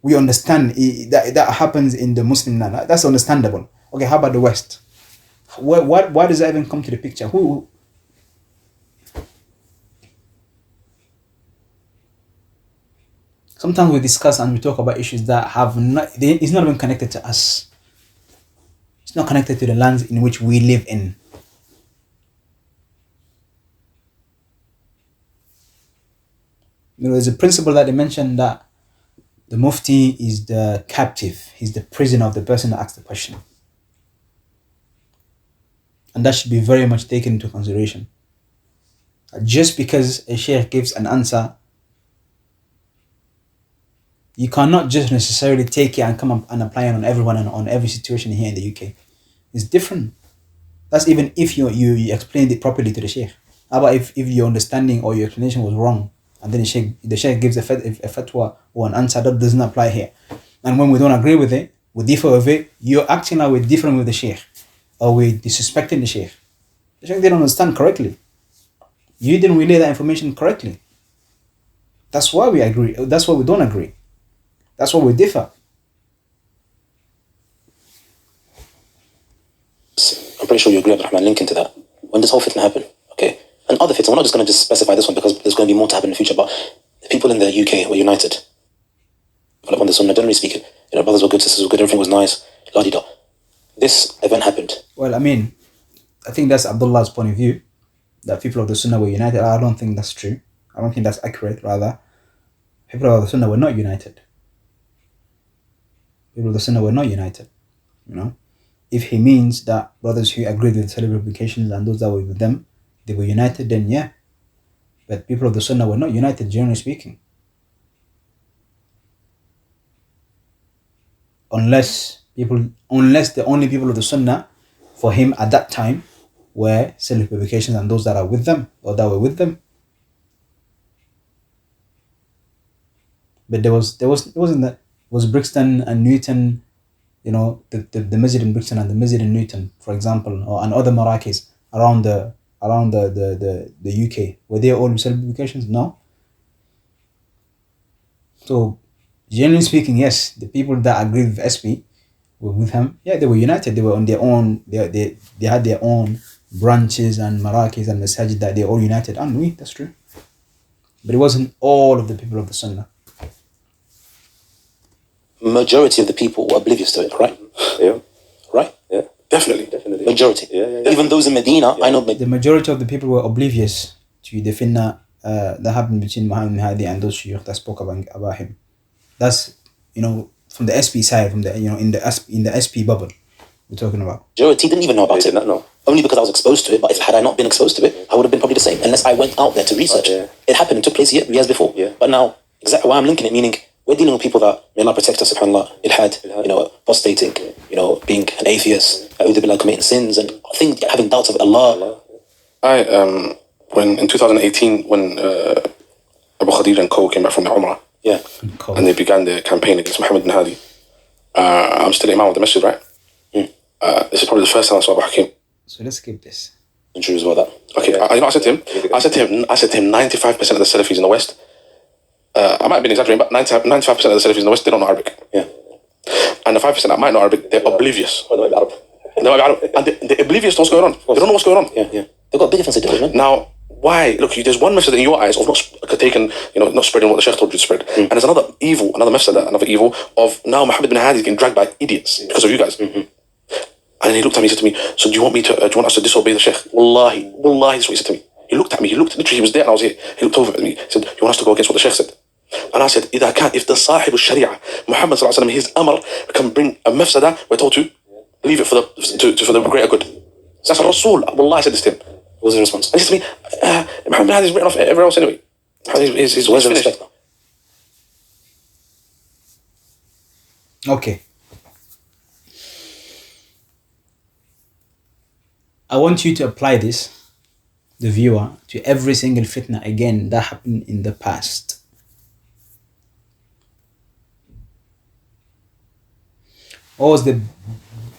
we understand, that happens in the Muslim land. That's understandable. Okay, how about the West? Why does that even come to the picture? Who? Sometimes we discuss and we talk about issues that it's not even connected to us. It's not connected to the lands in which we live in. There's a principle that they mentioned that the Mufti is the captive. He's the prisoner of the person that asks the question. And that should be very much taken into consideration. Just because a Shaykh gives an answer, you cannot just necessarily take it and come up and apply it on everyone and on every situation here in the UK. It's different. That's even if you explained it properly to the Shaykh. How about if your understanding or your explanation was wrong, and then the Shaykh gives a fatwa or an answer that doesn't apply here. And when we don't agree with it, we differ with it, you're acting like we're different with the Shaykh, or we're disrespecting the Shaykh. The Shaykh didn't understand correctly. You didn't relay that information correctly. That's why we agree. That's why we don't agree. That's why we differ. I'm pretty sure you agree, Abdurrahman, linking to that. When this whole fitna happened, okay, and other fitna, we're not just going to just specify this one because there's going to be more to happen in the future, but the people in the UK were united. Like on the Sunnah, generally speaking, brothers were good, sisters were good, everything was nice, la-di-da. This event happened. Well, I think that's Abdullah's point of view, that people of the Sunnah were united. I don't think that's true. I don't think that's accurate, rather. People of the Sunnah were not united. People of the Sunnah were not united, you know. If he means that brothers who agreed with Salaf publications and those that were with them, they were united, then yeah. But people of the Sunnah were not united, generally speaking. Unless the only people of the Sunnah for him at that time were Salaf publications and those that are with them, or that were with them. But it was Brixton and Newton, you know, the masjid in Brixton and the masjid in Newton, for example, and other marakis around the UK. Were they all Salaf publications? No. So, generally speaking, yes, the people that agreed with SP were with him. Yeah, they were united. They were on their own. They had their own branches and marakis and masajid that they all united. And that's true. But it wasn't all of the people of the Sunnah. Majority of the people were oblivious to it, right? Yeah. Right? Yeah. Definitely. Majority. Yeah. Even those in Medina, I know. The majority of the people were oblivious to the fitna that happened between Muhammad Hadi and those shuyukh that spoke about him. That's, you know, from the SP side, from the, you know, in the SP bubble we're talking about. Majority didn't even know about They it. did not know. Only because I was exposed to it. But had I not been exposed to it, I would have been probably the same. Unless I went out there to research. Yeah. It happened and took place years before. Yeah. But now, exactly why I'm linking it, meaning we're dealing with people that, may Allah protect us, subhanAllah, ilhad, you know, apostating, you know, being an atheist, committing sins, and having doubts of Allah. When in 2018, when Abu Khadija and co came back from the Umrah, Yeah. and they began their campaign against Muhammad bin Hadi, I'm still Imam of the masjid, right? This is probably the first time I saw Abu Hakim. So let's skip this. And true as well that. Okay, you know what I said to him? I said to him, 95% of the Salafis in the West, I might have been exaggerating, but 95% of the Salafis in the West, they don't know Arabic. Yeah. And the 5% that might know Arabic, they're oblivious. Oh, no, Arab. And they're oblivious to what's going on. They don't know what's going on. Yeah. They've got a big difference in different. Now, why? Look, there's one method in your eyes of not spreading what the Shaykh told you to spread. And there's another evil of now Muhammad bin Hadi is getting dragged by idiots because of you guys. And then he looked at me, he said to me, so do you want us to disobey the Shaykh? Wallahi, that's what he said to me. He looked at me, literally, he was there and I was here. He looked over at me, he said, you want us to go against what the Shaykh said? And I said, if the Sahib al-Sharia, Muhammad sallallahu alaihi wasallam, his amr can bring a mafsada, we're told to leave it for the greater good. That's Rasul. Wallahi, I said this to him. What was the response? And he said to me, Muhammad Hadi is written off everywhere else anyway. He's Where's the finished. respect now? Okay. I want you to apply this, the viewer, to every single fitna again that happened in the past. What was the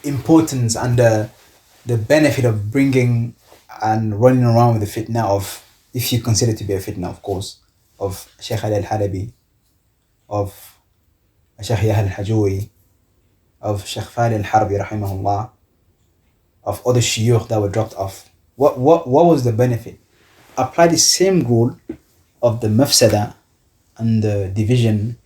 importance and the benefit of bringing and running around with the fitna of, if you consider it to be a fitna, of course, of Shaykh al-Halabi, of Shaykh Yahya al-Hajoui, of Shaykh Fali al-Harbi rahimahullah, of other shuyukh that were dropped off? What was the benefit? Apply the same rule of the mafsada and the division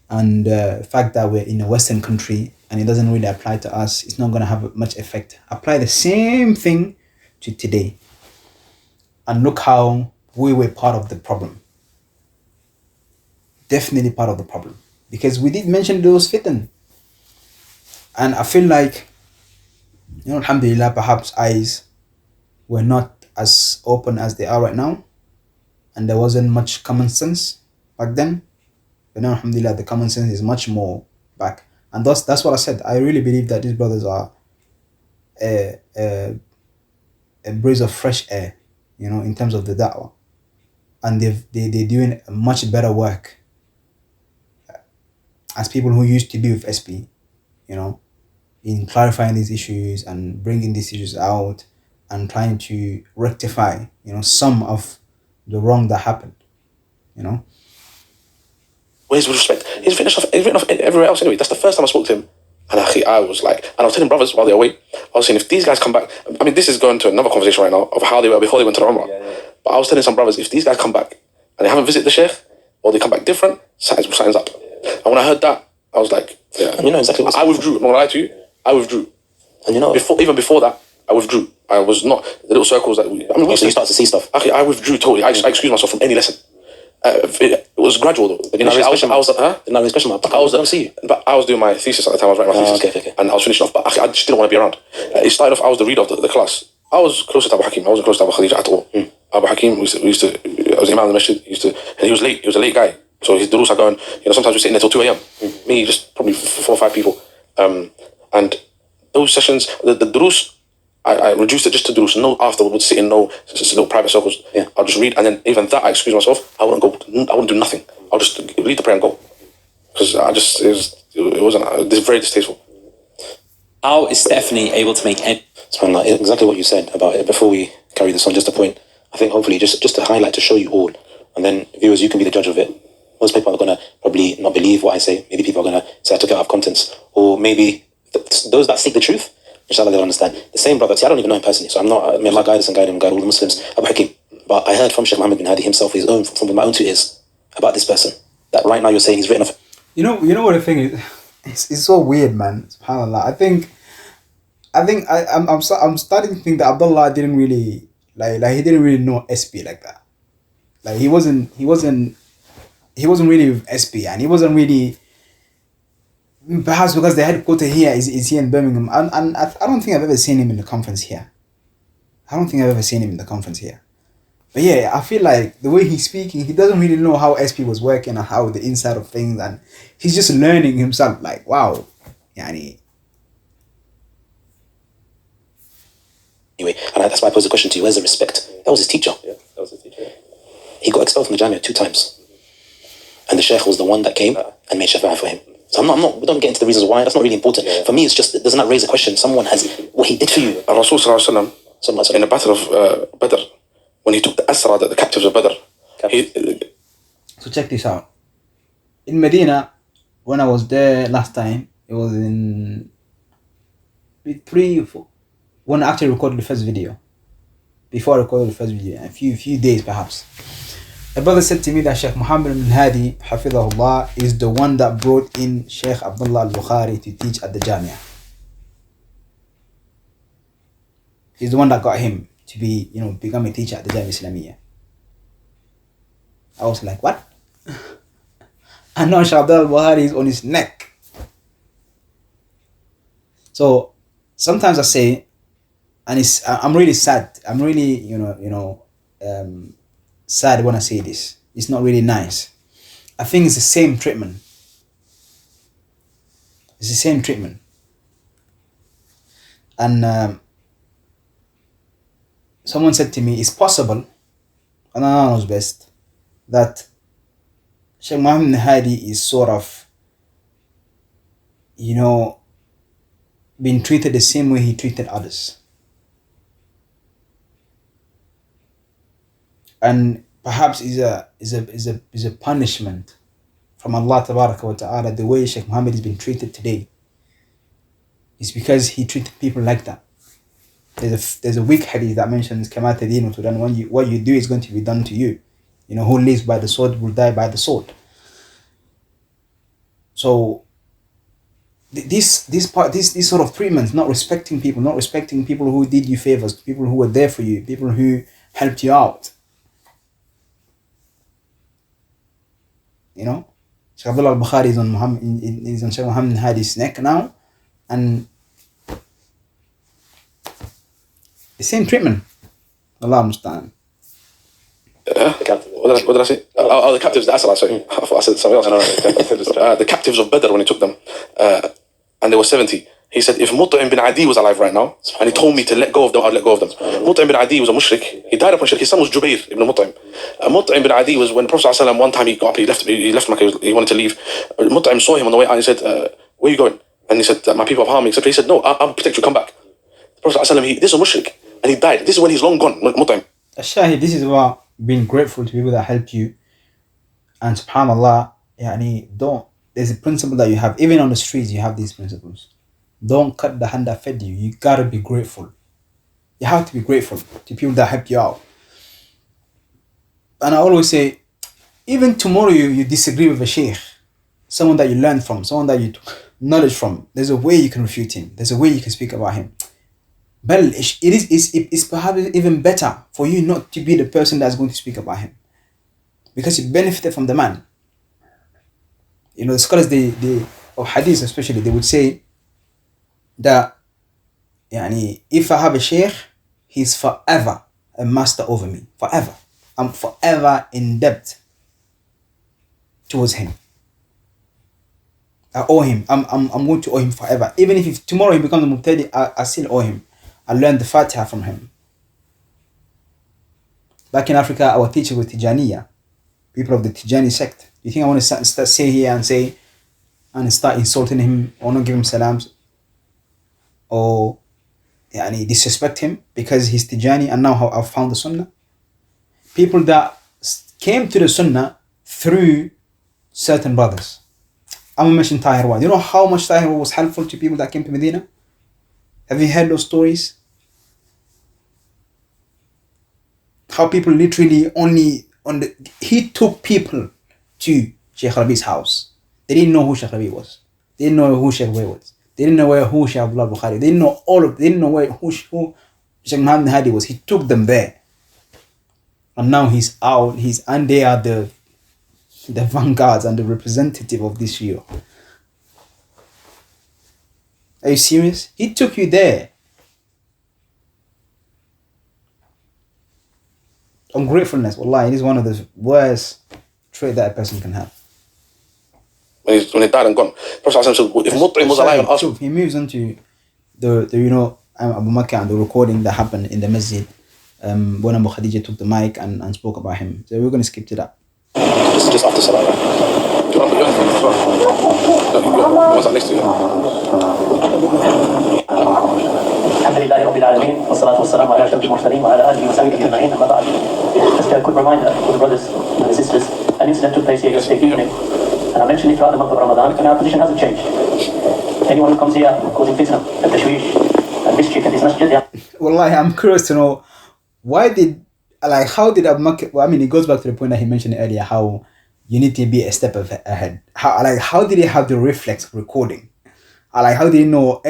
and the fact that we're in a Western country and it doesn't really apply to us. It's not going to have much effect. Apply the same thing to today and look how we were part of the problem. Definitely part of the problem, because we did mention those fitan, and I feel like, you know, alhamdulillah, perhaps eyes were not as open as they are right now, and there wasn't much common sense back then. But now, alhamdulillah, the common sense is much more back, and that's what I said. I really believe that these brothers are a breeze of fresh air, you know, in terms of the da'wah, and they're doing a much better work as people who used to be with SP, you know, in clarifying these issues and bringing these issues out and trying to rectify, you know, some of the wrong that happened, you know. Where's the respect? He's written off everywhere else anyway. That's the first time I spoke to him. And I was telling brothers while they were away, I was saying, if these guys come back, I mean, this is going to another conversation right now of how they were before they went to the Umrah. Yeah. But I was telling some brothers, if these guys come back and they haven't visited the Shaykh, or they come back different, something's up. And when I heard that, I was like, yeah. And you know exactly what's I withdrew. I'm not gonna lie to you. I withdrew. And you know, Even before that, I withdrew. I was not, the little circles that so you start to see stuff. Okay, I withdrew totally. I excused myself from any lesson. It was gradual though. Didn't I raise I was question mark? I don't see you. But I was doing my thesis at the time. I was writing my thesis, Okay. and I was finishing off. But I just didn't want to be around. It started off. I was the reader of the class. I was closer to Abu Hakim. I wasn't close to Abu Khadija at all. Abu Hakim, I was the imam of the masjid. And he was late. He was a late guy. So his durus are going. Sometimes we're sitting there till 2 a.m. Me, just probably 4 or 5 people. And those sessions, the durus, I reduced it just to durus. No afterward would sit in no private circles. Yeah. I'll just read, and then even that I excuse myself. I wouldn't do nothing. I'll just read the prayer and go, because it wasn't very distasteful. How is Stephanie able to make any... SubhanAllah, exactly what you said about it. Before we carry this on, just a point. I think hopefully just to highlight, to show you all, and then viewers, you can be the judge of it. Most people are going to probably not believe what I say. Maybe people are going to say I took it out of context, or maybe those that seek the truth, inshallah, they'll understand. The same brother, see, I don't even know him personally, so I'm not, may Allah guide us and guide him, guide all the Muslims, Abu Hakim. But I heard from Shaykh Muhammad bin Hadi himself, from my own two ears, about this person, that right now you're saying he's written off. You know what the thing is? It's so weird, man. SubhanAllah. I think I'm starting to think that Abdullah didn't really like he didn't really know SB like that. Like he wasn't really with SB, and he wasn't really, perhaps because the headquarters here is here in Birmingham, and I don't think I've ever seen him in the conference here. But yeah, I feel like the way he's speaking, he doesn't really know how SP was working and how the inside of things, and he's just learning himself. Like, wow, yani. Anyway, and that's why I posed the question to you, where's the respect? That was his teacher. Yeah, that was his teacher. He got expelled from the Jamia 2 times. And the Shaykh was the one that came and made shafa'ah for him. So we don't get into the reasons why, that's not really important. Yeah. For me, it's just, doesn't that raise a question? Someone has, what he did for you. Rasul Sallallahu Alaihi Wasallam, in the battle of Badr, when he took the Asra, the captives of Badr. So check this out. In Medina, when I was there last time, it was in 3-4, when I actually recorded the first video. Before I recorded the first video, a few days perhaps. A brother said to me that Shaykh Muhammad bin Hadi, Hafidhahullah, is the one that brought in Shaykh Abdullah al-Bukhari to teach at the Jamia. He's the one that got him to become a teacher at the Jamia Islamiyya. I was like, what? And now Shaykh Abdullah al-Bukhari is on his neck. So sometimes I say, and I'm really sad. I'm really, sad when I say this. It's not really nice. I think it's the same treatment. And someone said to me, it's possible, and Allah knows best, that Shaykh Muhammad Hadi is sort of, being treated the same way he treated others. And perhaps is a punishment from Allah Tabaraka wa Ta'ala, the way Shaykh Muhammad has been treated today. It's because he treated people like that. There's a weak hadith that mentions Kama tadinu tudan, what you do is going to be done to you. Who lives by the sword will die by the sword. So this sort of treatment, not respecting people who did you favors, people who were there for you, people who helped you out. Shaykh Abdullah al-Bukhari is on Shaykh Muhammad Hadi's neck now, and the same treatment. Allah musta'an. What did I say? The captives, the Asra, sorry. I thought I said something else. The captives of Badr, when he took them, and there were 70. He said, if Mut'im bin Adi was alive right now, and he told me to let go of them, I'd let go of them. Mut'im bin Adi was a mushrik. He died of mushrik. His son was Jubair ibn Mut'im. Mut'im bin Adi was when the Prophet ﷺ, one time he got up, he left Makkah, he wanted to leave. Mut'im saw him on the way out and he said, where are you going? And he said, my people have harmed me, etc. He said, no, I'll protect you, come back. The Prophet ﷺ, this is a mushrik, and he died. This is when he's long gone, Mut'im. Shahid, this is about being grateful to people that help you. And subhanAllah, there's a principle that you have, even on the streets, you have these principles. Don't cut the hand that fed you. You gotta be grateful. You have to be grateful to people that help you out. And I always say, even tomorrow you disagree with a sheikh, someone that you learn from, someone that you took knowledge from, there's a way you can refute him. There's a way you can speak about him. But it's perhaps even better for you not to be the person that's going to speak about him. because you benefited from the man. You know, the scholars they of hadith especially, they would say that if I have a sheikh, he's forever a master over me. Forever. I'm forever in debt towards him. I owe him. I'm going to owe him forever. Even if tomorrow he becomes a mubtadi, I still owe him. I learned the Fatiha from him. Back in Africa, our teacher was Tijaniya, people of the Tijani sect. Do you think I want to start say here and start insulting him or not give him salams or disrespect him because he's Tijani and now I've found the Sunnah? People that came to the Sunnah through certain brothers. I'm going to mention Tahir Wad. You know how much Tahir was helpful to people that came to Medina? Have you heard those stories? How people literally he took people to Shaykh Rabee's house. They didn't know who Shaykh Rabee was. They didn't know who Shaykh Rabee was. They didn't know who Shaykh Abdullah Bukhari. They didn't know they didn't know who Shaykh Muhammad Hadi was. He took them there. And now he's out. And they are the vanguards and the representative of this year. Are you serious? He took you there. Ungratefulness, wallah, it is one of the worst traits that a person can have. When he died and gone, Prophet said, if Mut'im was alive and asked, he moves on to the Abu Makkah and the recording that happened in the masjid when Abu Khadija took the mic and spoke about him. So we're going to skip to that. Just after Salah. Was that next to you? الحمد لله رب العالمين والصلاة والسلام على أشرف المرسلين وعلى آله وصحبه أجمعين أما بعد. Just a quick reminder for the brothers and the sisters, an incident took place here yesterday evening, and I mentioned it throughout the month of Ramadan, and our position hasn't changed. Anyone who comes here causing fitna, tashwish, and mischief in this masjid. Wallahi, I'm curious to know how did Abu Bakr, it goes back to the point that he mentioned earlier, how you need to be a step ahead. How did he have the reflex of recording? How did he know,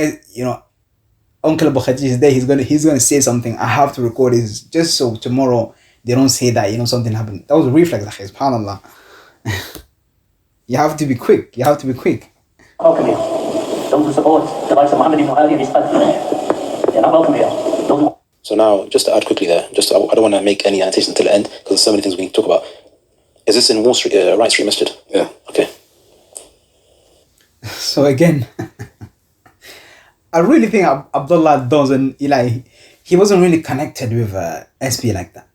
Uncle Abu Khadij is there, he's gonna say something, I have to record this just so tomorrow they don't say that something happened. That was a reflex, subhanallah. You have to be quick. Welcome here. Those who support the likes of Muhammad ibn Ali and his qadr, they're not welcome here. So now, just to add quickly there, I don't want to make any annotation until the end because there's so many things we need to talk about. Is this in Wall Street, Wright Street Masjid? Yeah. Okay. So again, I really think Abdullah doesn't, he wasn't really connected with SP like that.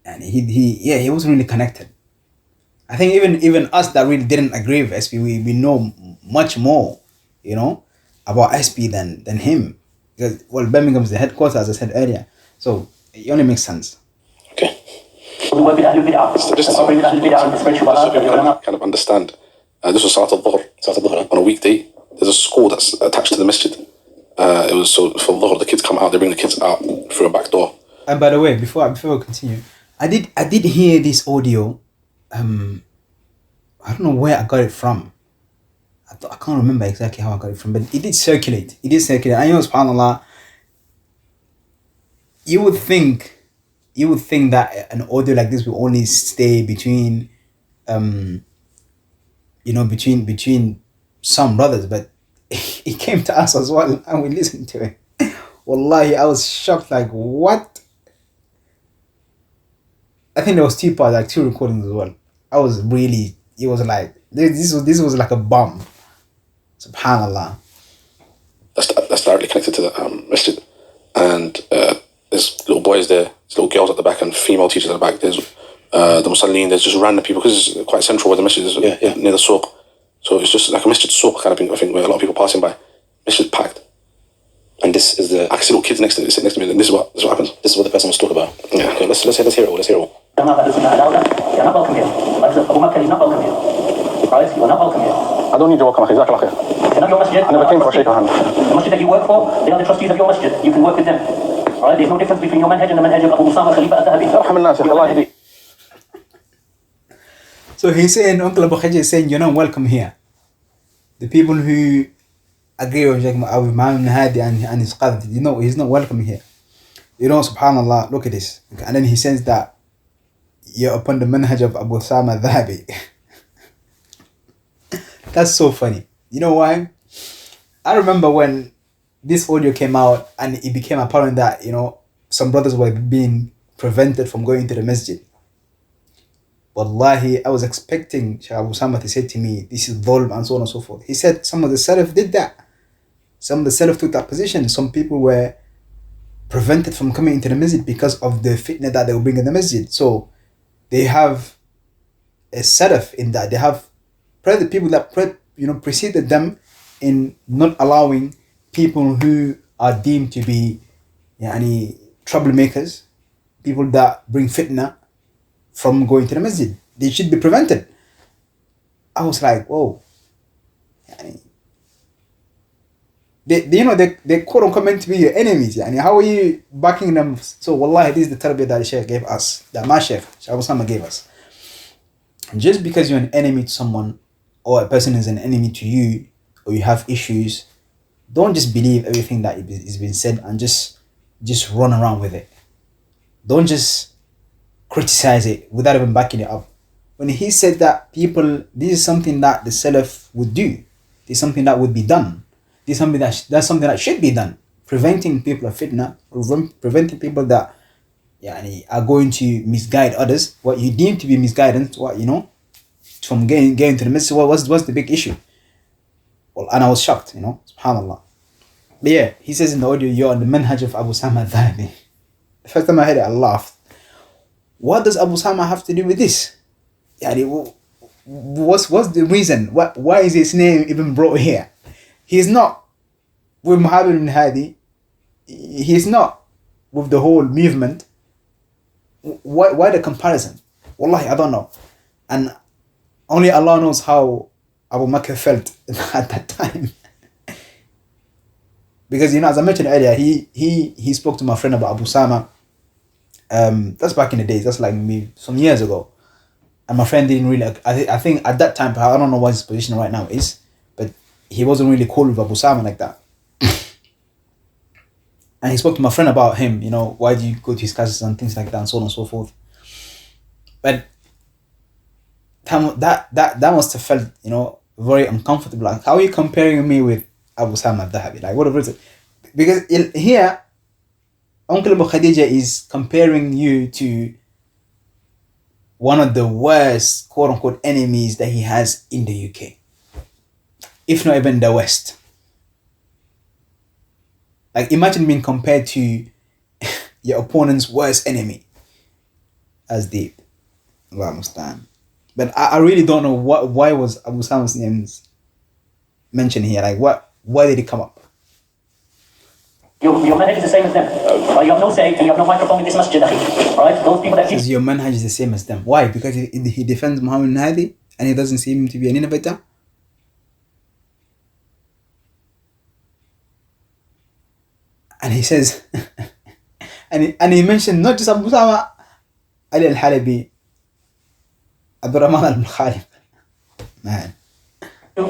And he wasn't really connected. I think even us that really didn't agree with SP, we know much more, about SP than him. Because, Birmingham's the headquarters, as I said earlier. So it only makes sense. Okay. Just so kind of understand, this was Salat al-Dhuhr on a weekday. There's a school that's attached to the masjid. It was so for Dhuhr, the kids come out, they bring the kids out through a back door. And by the way, before we continue, I did hear this audio. I don't know where I got it from. I can't remember exactly how I got it from, but it did circulate. I know, subhanAllah, you would think that an audio like this will only stay between between some brothers, but it came to us as well and we listened to it. Wallahi, I was shocked, what? I think there was two parts, two recordings as well. It was like this was like a bomb. Subhanallah. That's directly connected to the masjid, and there's little boys there, there's little girls at the back, and female teachers at the back. There's the musallin. There's just random people because it's quite central where the masjid is, near the souk. So it's just like a masjid souk kind of thing. I think where a lot of people passing by. Masjid packed. And this is I can see little kids next to me. And this is what happens. This is what the person was talking about. Yeah. Okay, let's hear it all. You're not welcome here. Abu Makkah is not welcome here. Right? You are not welcome here. I don't need your welcome. Jazakallah khair. It's not your masjid. I never came for a shake of hand. The masjid that you work for, they are the trustees of your masjid. You can work with them. Right? There's no difference between your manhaj and the manhaj of Abu Usama Khalifa al-Dhahabi. So he's saying, Uncle Abu Khadij is saying, you're not welcome here. The people who agree with Shaykh Muhammad Hadi and his qadr, he's not welcome here. Subhanallah, look at this. And then he says that you're upon the manhaj of Abu Sama Dhahabi. That's so funny. You know why? I remember when this audio came out and it became apparent that, some brothers were being prevented from going to the masjid. Wallahi, I was expecting Shaykh Abu Sama to say to me, this is dhulm and so on and so forth. He said some of the Salaf did that. Some of the Salaf took that position. Some people were prevented from coming into the masjid because of the fitna that they will bring in the masjid. So they have a Salaf in that. They have the people that preceded them in not allowing people who are deemed to be troublemakers, people that bring fitna, from going to the masjid. They should be prevented. I was like, whoa. They quote unquote meant to be your enemies. How are you backing them? So wallahi, this is the tarbiyah that the Shaykh gave us, that my Shaykh Abu Sama gave us. Just because you're an enemy to someone, or a person is an enemy to you, or you have issues, don't just believe everything that is being said and just run around with it. Don't just criticize it without even backing it up. When he said that this is something that the Salaf would do, this is something that would be done, this is something that's something that should be done, preventing people of fitna, preventing people that are going to misguide others, what you deem to be misguidance, from getting to the masjid. What's the big issue? Well, and I was shocked, subhanallah. But yeah, he says in the audio, you're on the manhaj of Abu Sama Dhahabi. The first time I heard it, I laughed. What does Abu Sama have to do with this? What's the reason? Why is his name even brought here? He's not with Muhammad bin Hadi. He's not with the whole movement. Why the comparison? Wallahi, I don't know. And only Allah knows how Abu Bakr felt at that time. Because, as I mentioned earlier, he spoke to my friend about Abu Sama. That's back in the days. That's like maybe some years ago. And my friend didn't really... I think at that time, I don't know what his position right now is, but he wasn't really cool with Abu Sama like that. And he spoke to my friend about him, why do you go to his classes and things like that and so on and so forth. But that must have felt, very uncomfortable. Like, how are you comparing me with Abu Sama Dhahabi? Like, whatever it is. Because here, Uncle Abu Khadija is comparing you to one of the worst quote-unquote enemies that he has in the UK. If not even the West. Like, imagine being compared to your opponent's worst enemy. As deep. Allah musta'an. But I really don't know why was Abu Sama's name mentioned here. Like, why did it come up? Your manhaj is the same as them. You have no say and you have no microphone in this masjid. Alright? Those people that Says your manhaj is the same as them. Why? Because he defends Muhammad bin Hadi and he doesn't seem to be an innovator? And he says, and he mentioned not just Abu Sama, Ali al-Halabi, Abdul Rahman al-Khalid. Man. I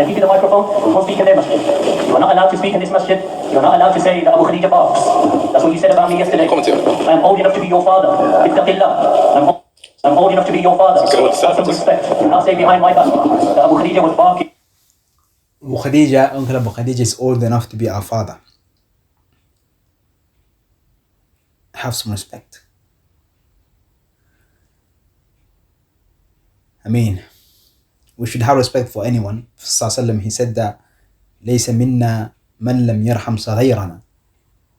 give you the microphone, don't speak in their masjid. You are not allowed to speak in this masjid. You are not allowed to say that Abu Khadija barks. That's what you said about me yesterday. I am old enough to be your father. Ittaqillah. I'm old enough to be your father. Have some respect. Do not say behind my back that Abu Khadija was barking. Uncle Abu Khadija is old enough to be our father. Have some respect. I mean, we should have respect for anyone. Sallallahu he said that ليس منا من لم يرحم صغيرنا.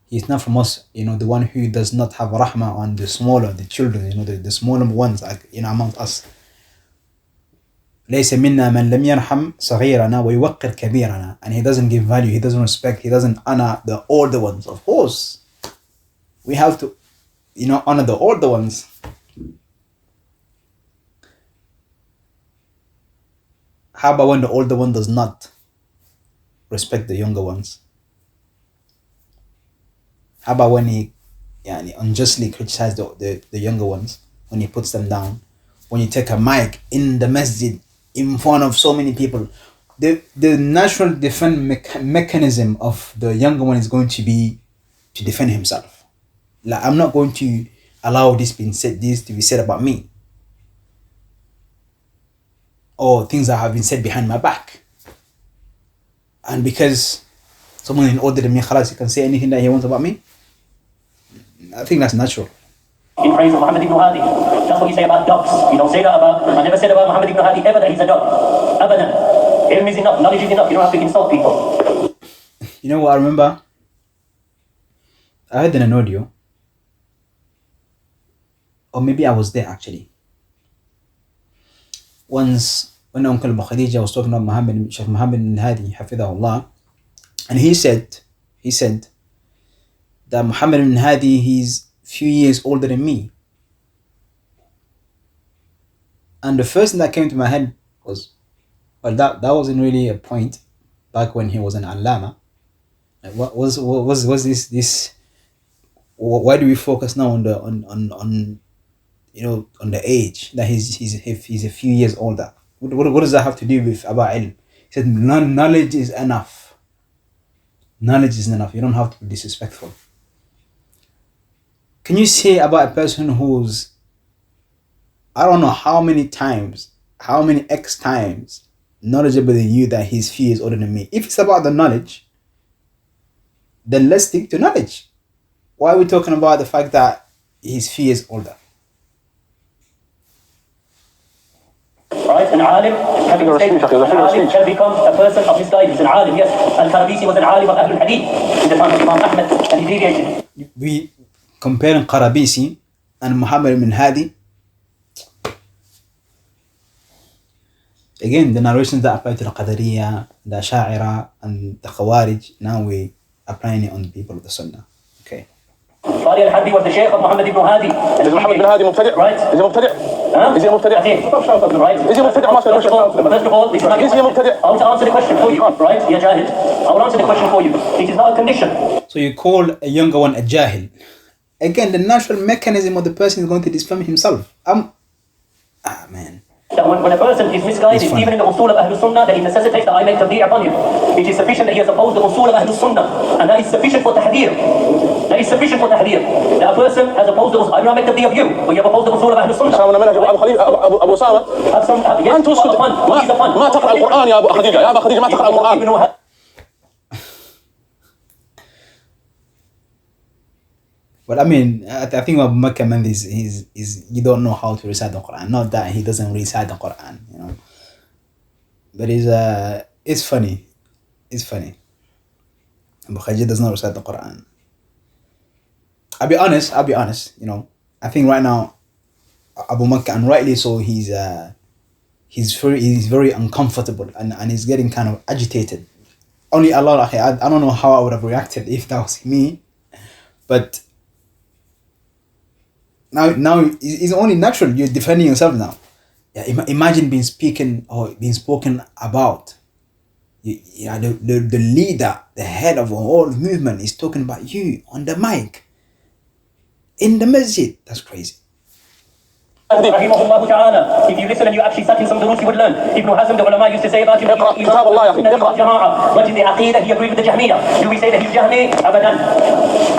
He's not from us, the one who does not have rahmah on the smaller, the children, the smaller ones, among us. ليس منا من لم يرحم صغيرنا ويوقر كبيرنا. And he doesn't give value, he doesn't respect, he doesn't honor the older ones. Of course, we have to, honor the older ones. How about when the older one does not respect the younger ones? How about when he unjustly criticizes the younger ones, when he puts them down, when you take a mic in the masjid in front of so many people? The natural defense mechanism of the younger one is going to be to defend himself. Like, I'm not going to allow this to be said about me, or things that have been said behind my back. And because someone in older than me, khalas, he can say anything that he wants about me. I think that's natural. In praise of Muhammad ibn Hadi. That's what you say about dogs. You don't say that about, I never said about Muhammad ibn Hadi ever that he's a dog. Abadan. Ilm is enough, knowledge is enough. You don't have to insult people. You know what I remember? I heard in an audio, or maybe I was there actually. Once when Uncle Abu Khadija was talking about Shaykh Muhammad ibn Hadi, Hafidahullah, and he said that Muhammad ibn Hadi, he's few years older than me. And the first thing that came to my head was, well, that wasn't really a point back when he was an allama. Like, what was this? Why do we focus now on the on the age that he's a few years older? What does that have to do with about ilm? He said knowledge is enough. Knowledge is enough. You don't have to be disrespectful. Can you say about a person who's, I don't know how many X times knowledgeable than you, that he's few years older than me? If it's about the knowledge, then let's stick to knowledge. Why are we talking about the fact that he's few years older? Right, an alim can become a person of his guidance. An alim, yes. Al-Karabisi was an alim of Ahlul Hadith in the time of Imam Ahmad, and he deviated. We comparing Qarabisi and Muhammad ibn Hadi. Again, the narrations that apply to the Qadariyya, the Asha'ira, and the Khawarij, now we applying it on the people of the Sunnah. Okay. Salih al-Harbi was the Shaykh of Muhammad ibn Hadi. Is Muhammad ibn Hadi mubtadi'? Right. Is he mubtadi'? Huh? Is he mubtadi'? Right. Is he mubtadi'? First of all, is he mubtadi'? I want to answer the question for you, right? Ya Jahil. I will answer the question for you. It is not a condition. So you call a younger one a Jahil. Again, the natural mechanism of the person is going to defame himself. Man. That when a person is misguided, even in the usul of Ahlul Sunnah, that it necessitates that I make tabdi' upon him. It is sufficient that he has opposed the usul of Ahlul Sunnah, and that is sufficient for tahdeer. That is sufficient for tahdeer. That a person has opposed the usul. I do not make tabdi' of you, but you have opposed the usul of Ahlul Sunnah. أبو أسامة أنت اسكت ما تقرأ القرآن يا أبو خديجة يا أبو خديجة ما تقرأ القرآن. Well, I mean, I think what Makkah meant is you don't know how to recite the Quran. Not that he doesn't recite the Quran, But it's funny. It's funny. Abu Khadija does not recite the Quran. I'll be honest. I think right now, Abu Makkah, and rightly so, he's very uncomfortable and he's getting kind of agitated. Only Allah, I don't know how I would have reacted if that was me, but now it's only natural. You're defending yourself now. Yeah, imagine being spoken about. The leader, the head of a whole movement is talking about you on the mic in the masjid. That's crazy. Rahimahullah ta'ala. If you listen and you actually sat in some durus, you would learn. Ibn Hazm, the ulama used to say about him, كتاب الله يا أخي اقرأ. what is the aqidah? He agreed with the Jahmiyyah. Do we say that he's Jahmi? Abadan.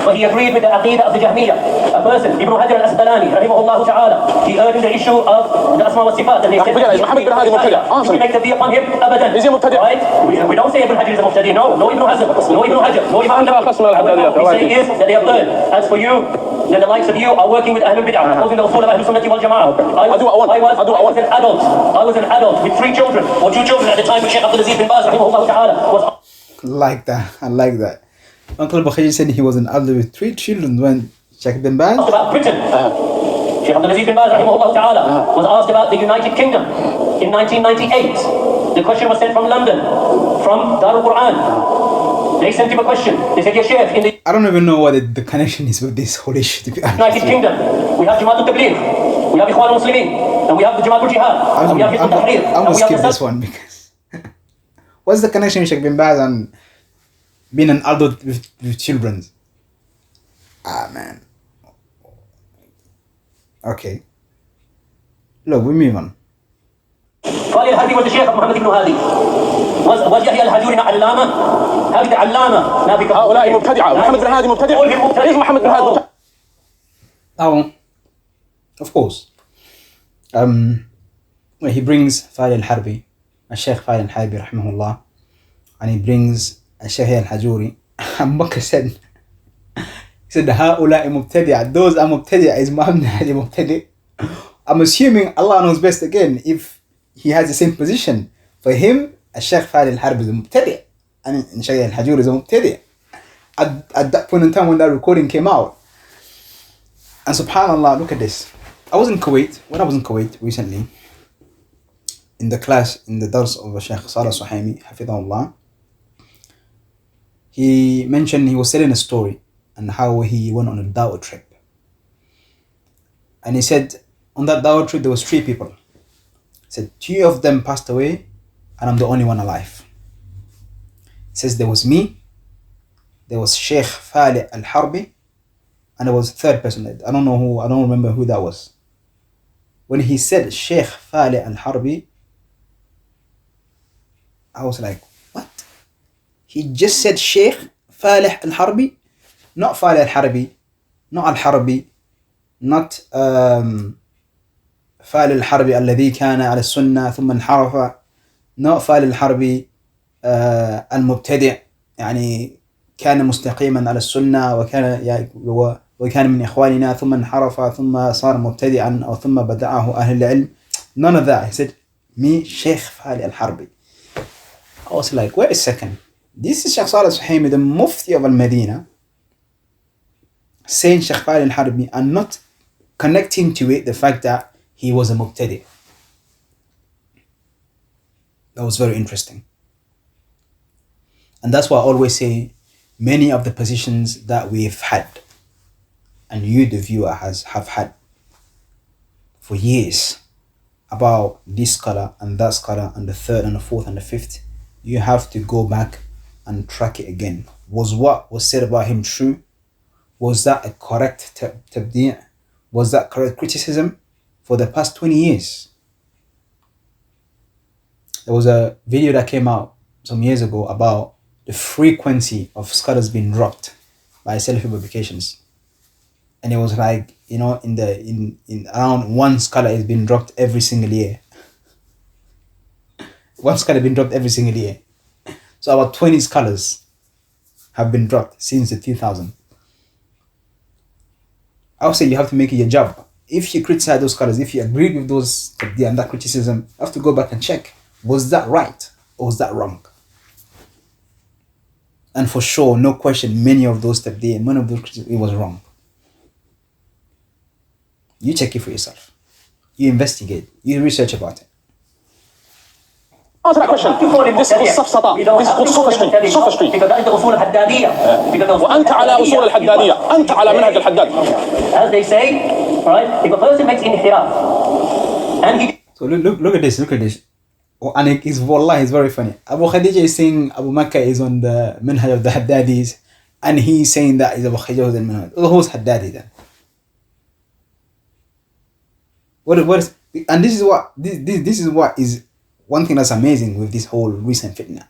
But he agreed with the aqidah of the Jahmiyyah. A person, Ibn Hajar al-Asqalani, rahimahullah ta'ala, he heard in the issue of the Asma wa Sifat, and they said, is Muhammad ibn Hadi mubtadi'? should we make tabdi' upon him? Abadan. Is he mubtadi'? Right? We don't say Ibn Hajar is a mubtadi'. No Ibn Hazm, no Ibn Hajar, no Ibn Hajar. What we say is that they have learned. As for you, then the likes of you are working with Ahlul Bid'ah, opposing the usul of Ahlul Sunnati wal Jama'ah. I was an adult with 3 children or 2 children at the time when Shaykh Abdul Aziz bin Baz rahimahullah ta'ala was. I like that. Uncle Abu Khadija said he was an adult with 3 children when Shaykh bin Baz. About Britain. Shaykh Abdul Aziz bin Baz rahimahullah ta'ala was asked about the United Kingdom in 1998. The question was sent from London, from Darul Quran. They sent him a question. They said, "Ya Shaykh, in the I don't even know what the connection is with this whole issue, to be honest. United Kingdom, we have Jamaat al-Tabligh, we have Ikhwan al-Muslimin, and we have the Jamaat al-Jihad, and we have Hizb al-Tahrir, I'm going to skip this one because what's the connection with Shaykh bin Baz and being an adult with children? Man. Okay. Look, we move on. Salih al-Harbi was the Shaykh of Muhammad ibn Hadi. Was Yahya al-Hajuri علامة؟ هذه علامة. هؤلاء مبتدعة. محمد بن هادي مبتدع. إيش محمد بن هادي مبتدع؟ Now, of course. Well, he brings Fali al-Harbi, Shaykh Fali al-Harbi rahimahullah, and he brings Shaykh al-Hajuri. And Bakr said, he said, هؤلاء مبتدع, those are mubtadi', is Muhammad Ali mubtadi'? I'm assuming Allah knows best again if he has the same position. For him, Shaykh Fali al-Harbi is a mubtadi', and Shaykh al-Hajuri is a mubtadi'. At that point in time when that recording came out. And subhanAllah, look at this. When I was in Kuwait recently, in the class, in the dars of Shaykh Salih Suhaimi, Hafidahullah, he mentioned, he was telling a story and how he went on a dawah trip. And he said, on that dawah trip, there was 3 people. He said, 2 of them passed away, and I'm the only one alive. He says, there was me, there was Shaykh Fali al-Harbi, and there was a 3rd person. I don't remember who that was. When he said Shaykh Fali al-Harbi, I was like, what? He just said Shaykh Fali al-Harbi, not Fali al-Harbi, not al-Harbi, not Fali al-Harbi الذي كان على السنة ثم انحرف, not Fali al-Harbi المبتدع, يعني كان مستقيما على السنة وكان من إخواننا ثم انحرف ثم صار مبتدعا أو ثم بدعه أهل العلم. None of that. He said, me, Shaykh Fali al-Harbi. I was like, wait a second. This is Shaykh Salih Suhaimi, the Mufti of Al-Madinah, saying Shaykh Fali al-Harbi and not connecting to it the fact that he was a mubtadi'. That was very interesting. And that's why I always say, many of the positions that we've had, and you, the viewer, have had for years, about this scholar and that scholar and the 3rd and the 4th and the 5th, you have to go back and track it again. Was what was said about him true? Was that a correct tabdi'? Was that correct criticism? For the past 20 years. There was a video that came out some years ago about the frequency of scholars being dropped by Salafi publications. And it was like, in around 1 scholar is being dropped every single year. 1 scholar been dropped every single year. So about 20 scholars have been dropped since the 2000. I would say you have to make it your job. If you criticize those scholars, if you agree with those and that criticism, you have to go back and check, was that right or was that wrong? And for sure, no question, many of those criticisms, it was wrong. You check it for yourself. You investigate. You research about it. Answer that question. This is السفسطة. This is called sophistry. Because أنت أصول الحدادية. وأنت على أصول الحدادية. أنت على منهج الحداد. As they say, right? If a person makes inhiraf, and he. So look at this. Oh, and it's very funny. Abu Khadija is saying Abu Makkah is on the manhaj of the Haddadis, and he's saying that is Abu Khadija on the manhaj. Who's Haddadi then? What is? And this is what is one thing that's amazing with this whole recent fitna,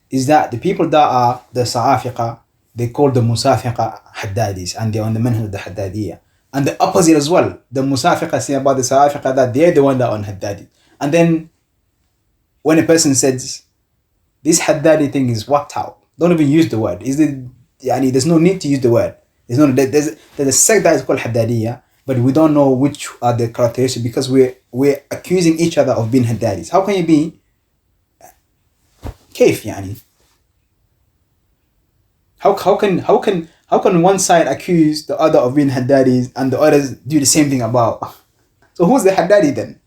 is that the people that are the Sa'afiqa, they call the Musafiqa Haddadis, and they're on the manhaj of the Haddadiyya. And the opposite as well. The Musafiqa say about the Sa'afiqa that they're the one that are on Haddadi. And then when a person says this Haddadi thing is whacked out, don't even use the word. There's no need to use the word. There's a sect that is called Haddadiyya, but we don't know which are the characteristics because we're accusing each other of being Haddadis. How can you be كيف يعني? How can one side accuse the other of being Haddadis and the others do the same thing about? So who's the Haddadi then?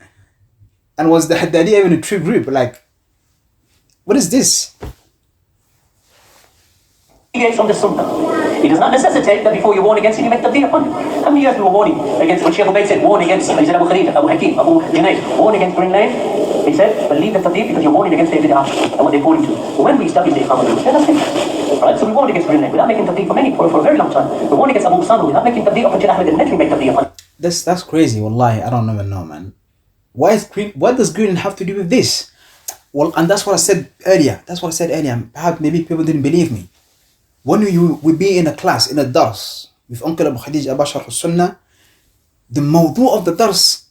And was the Haddadi even a true group? Like, what is this? From the Sunnah. It does not necessitate that before you warn against it, you make tabdeel upon it. How many years we were warning against, when Shaykh Rabee said, warn against, he said Abu Khalifa, Abu Hakim, Abu Junayd, warn against Green Lane. He said, but leave the tabdeel because you're warning against their bid'ah and what they're calling to. But when we established the Iqamah, that's it. Right? So we warned against Green Lane without making tabdeel for a very long time. We warned against Abu Usama without making tabdeel up until Ahmed al-Nadwi made tabdeel upon it. That's crazy, wallahi. I don't even know, man. What does Green have to do with this? Well, and that's what I said earlier. Perhaps maybe people didn't believe me. When we be in a class, in a dars, with Uncle Abu Khadija Abashar al-Sunnah, the mawdu of the dars,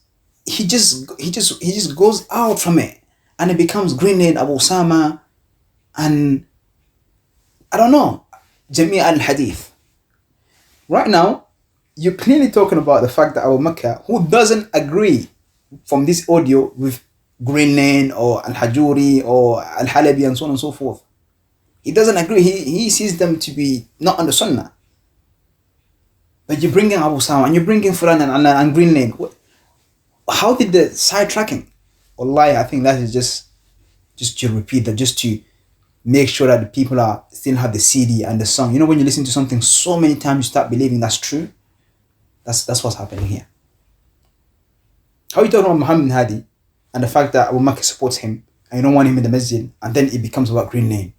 he just goes out from it, and it becomes Greenland, Abu Osama, and I don't know, Jami' al-Hadith. Right now, you're clearly talking about the fact that Abu Makkah, who doesn't agree from this audio with Greenland or Al-Hajuri or Al-Halabi and so on and so forth. He doesn't agree. He sees them to be not on the Sunnah. But you bring in Abu Osama and you bring in Fulan and Greenland. How did the sidetracking? Wallahi, I think that is just to repeat that, just to make sure that the people still have the CD and the song. You know, when you listen to something so many times, you start believing that's true. That's what's happening here. How you talking about Muhammad Hadi and the fact that Abu Makkah supports him and you don't want him in the masjid, and then it becomes about Greenland,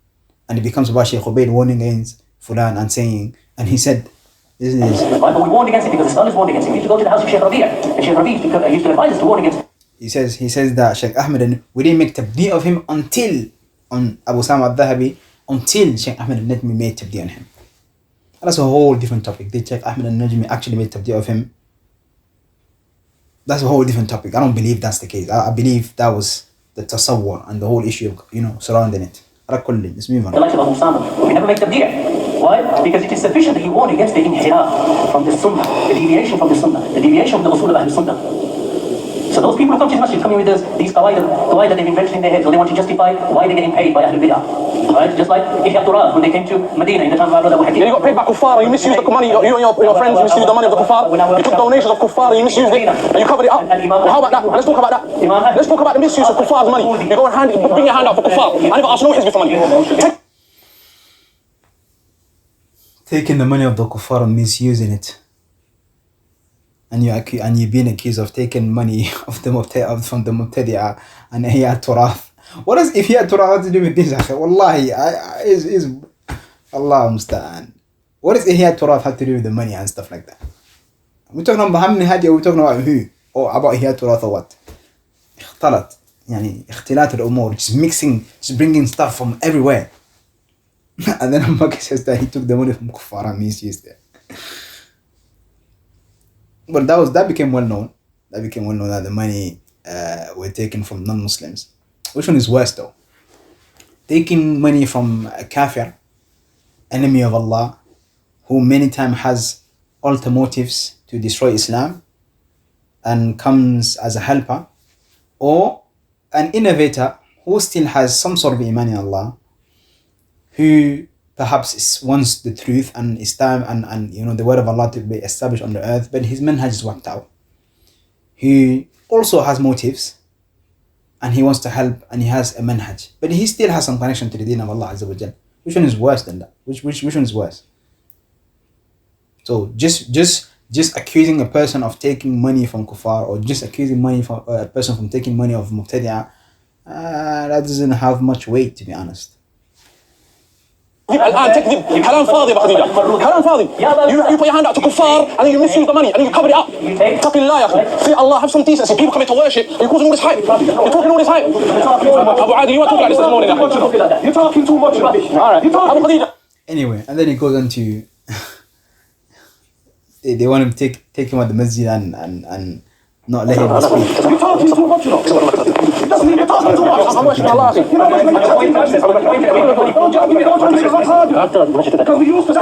and it becomes about Shaykh Rabee warning against Fulan and saying, and he said, this is... But we warned against it because Islam is warned against it. We used to go to the house of Shaykh Rabee, and Shaykh Rabee used to advise us to warn against it. He says that Shaykh Ahmed, and we didn't make tabdi of him until on Abu Osama al-Dhahabi, until Shaykh Ahmed al-Najmi made tabdi on him. And that's a whole different topic. Did Shaykh Ahmed al-Najmi actually made tabdi of him? That's a whole different topic. I don't believe that's the case. I believe that was the tasawwur and the whole issue of, surrounding it. Let's move on. The likes of Abu Osama, we never make tabdi'. Why? Because it is sufficient that he warned against the inhiraf from the sunnah, the deviation from the sunnah, the deviation from the usul of Ahl Sunnah. So those people who come to the masjid coming with these qawaid that they've invented in their heads, or they want to justify why they're getting paid by Ahlul Bid'ah. Right? Just like Ihya Turab, when they came to Medina in the time of our brother Abu Hakim. You got paid by kuffar, you misused the money, you and your friends misused the money of the kuffar. You took donations of kuffar, you misused it, and you covered it up. Well, how about that? Let's talk about that. Let's talk about the misuse of kuffar's money. You go and bring your hand out for kuffar. I never asked no hizbi for money. Taking the money of the kuffar and misusing it. And you're being accused of taking money of the from the Mubtadi'ah and Ihya Turath. What is Ihya Turath to do with this? Wallahi, is Allah musta'an. What does Ihya Turath have to do with the money and stuff like that? We're talking about Muhammad Hadi, or we're talking about who? Or about Ihya Turath or what? اختلط يعني اختلاط الأمور, just mixing, just bringing stuff from everywhere. And then Abu says that he took the money from kuffar and misused it. Well, that became well known. That became well known that the money were taken from non-Muslims. Which one is worse though? Taking money from a kafir, enemy of Allah, who many times has ulterior motives to destroy Islam and comes as a helper, or an innovator who still has some sort of iman in Allah, who perhaps wants the truth and Islam and the word of Allah to be established on the earth, but his manhaj is wiped out. He also has motives and he wants to help and he has a manhaj, but he still has some connection to the deen of Allah Azza wa Jal. Which one is worse than that? Which one is worse? So just accusing a person of taking money from kuffar, or just accusing a person from taking money of Mubtadi'ah, that doesn't have much weight, to be honest. الآن تكذب كلام فاضي يا خديجة, كلام فاضي. You put your hand out to kuffar and then you misuse the money and then you cover it up. اتق الله يا أخي. Fear Allah, have some decency. People come here to worship and you're causing all this hype. You're talking all this hype. Abu Adi, you were talking like this morning. You're talking too much rubbish. Alright, Abu Khadija. Anyway, and then it goes on to they want him to take him out the masjid and not let him speak. You're talking too much. You're talking too much. I'm watching Allah. Because we used to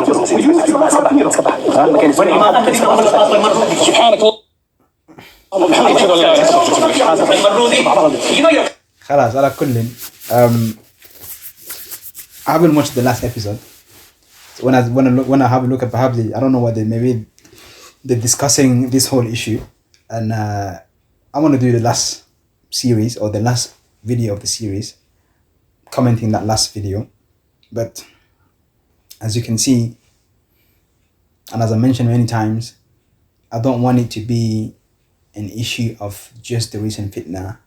خلاص على كل I haven't watched the last episode. So when I have a look at, perhaps I don't know what maybe they're discussing this whole issue, and I want to do the last series or the last video of the series, commenting that last video. But as you can see, and as I mentioned many times, I don't want it to be an issue of just the recent fitna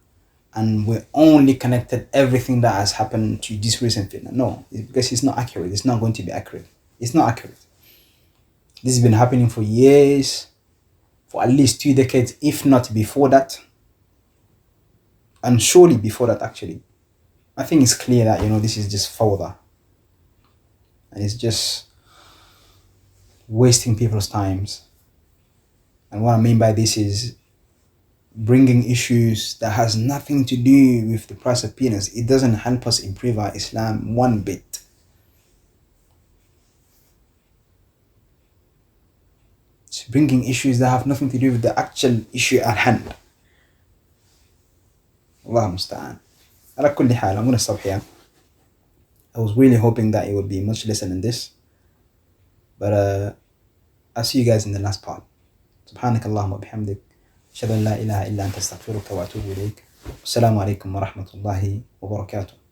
and we only connected everything that has happened to this recent fitna. No, because it's not accurate. It's not going to be accurate. It's not accurate. This has been happening for years, for at least 2 decades, if not before that, and surely before that actually. I think it's clear that this is just fawda, and it's just wasting people's times. And what I mean by this is bringing issues that has nothing to do with the price of peanuts. It doesn't help us improve our Islam one bit. It's bringing issues that have nothing to do with the actual issue at hand. Allah musta'an. Ala kulli hal, I'm going to stop here. I was really hoping that it would be much less than this. But I'll see you guys in the last part. سبحانك اللهم وبحمدك أشهد أن لا إله إلا أنت أستغفرك وأتوب إليك. السلام عليكم ورحمة الله وبركاته.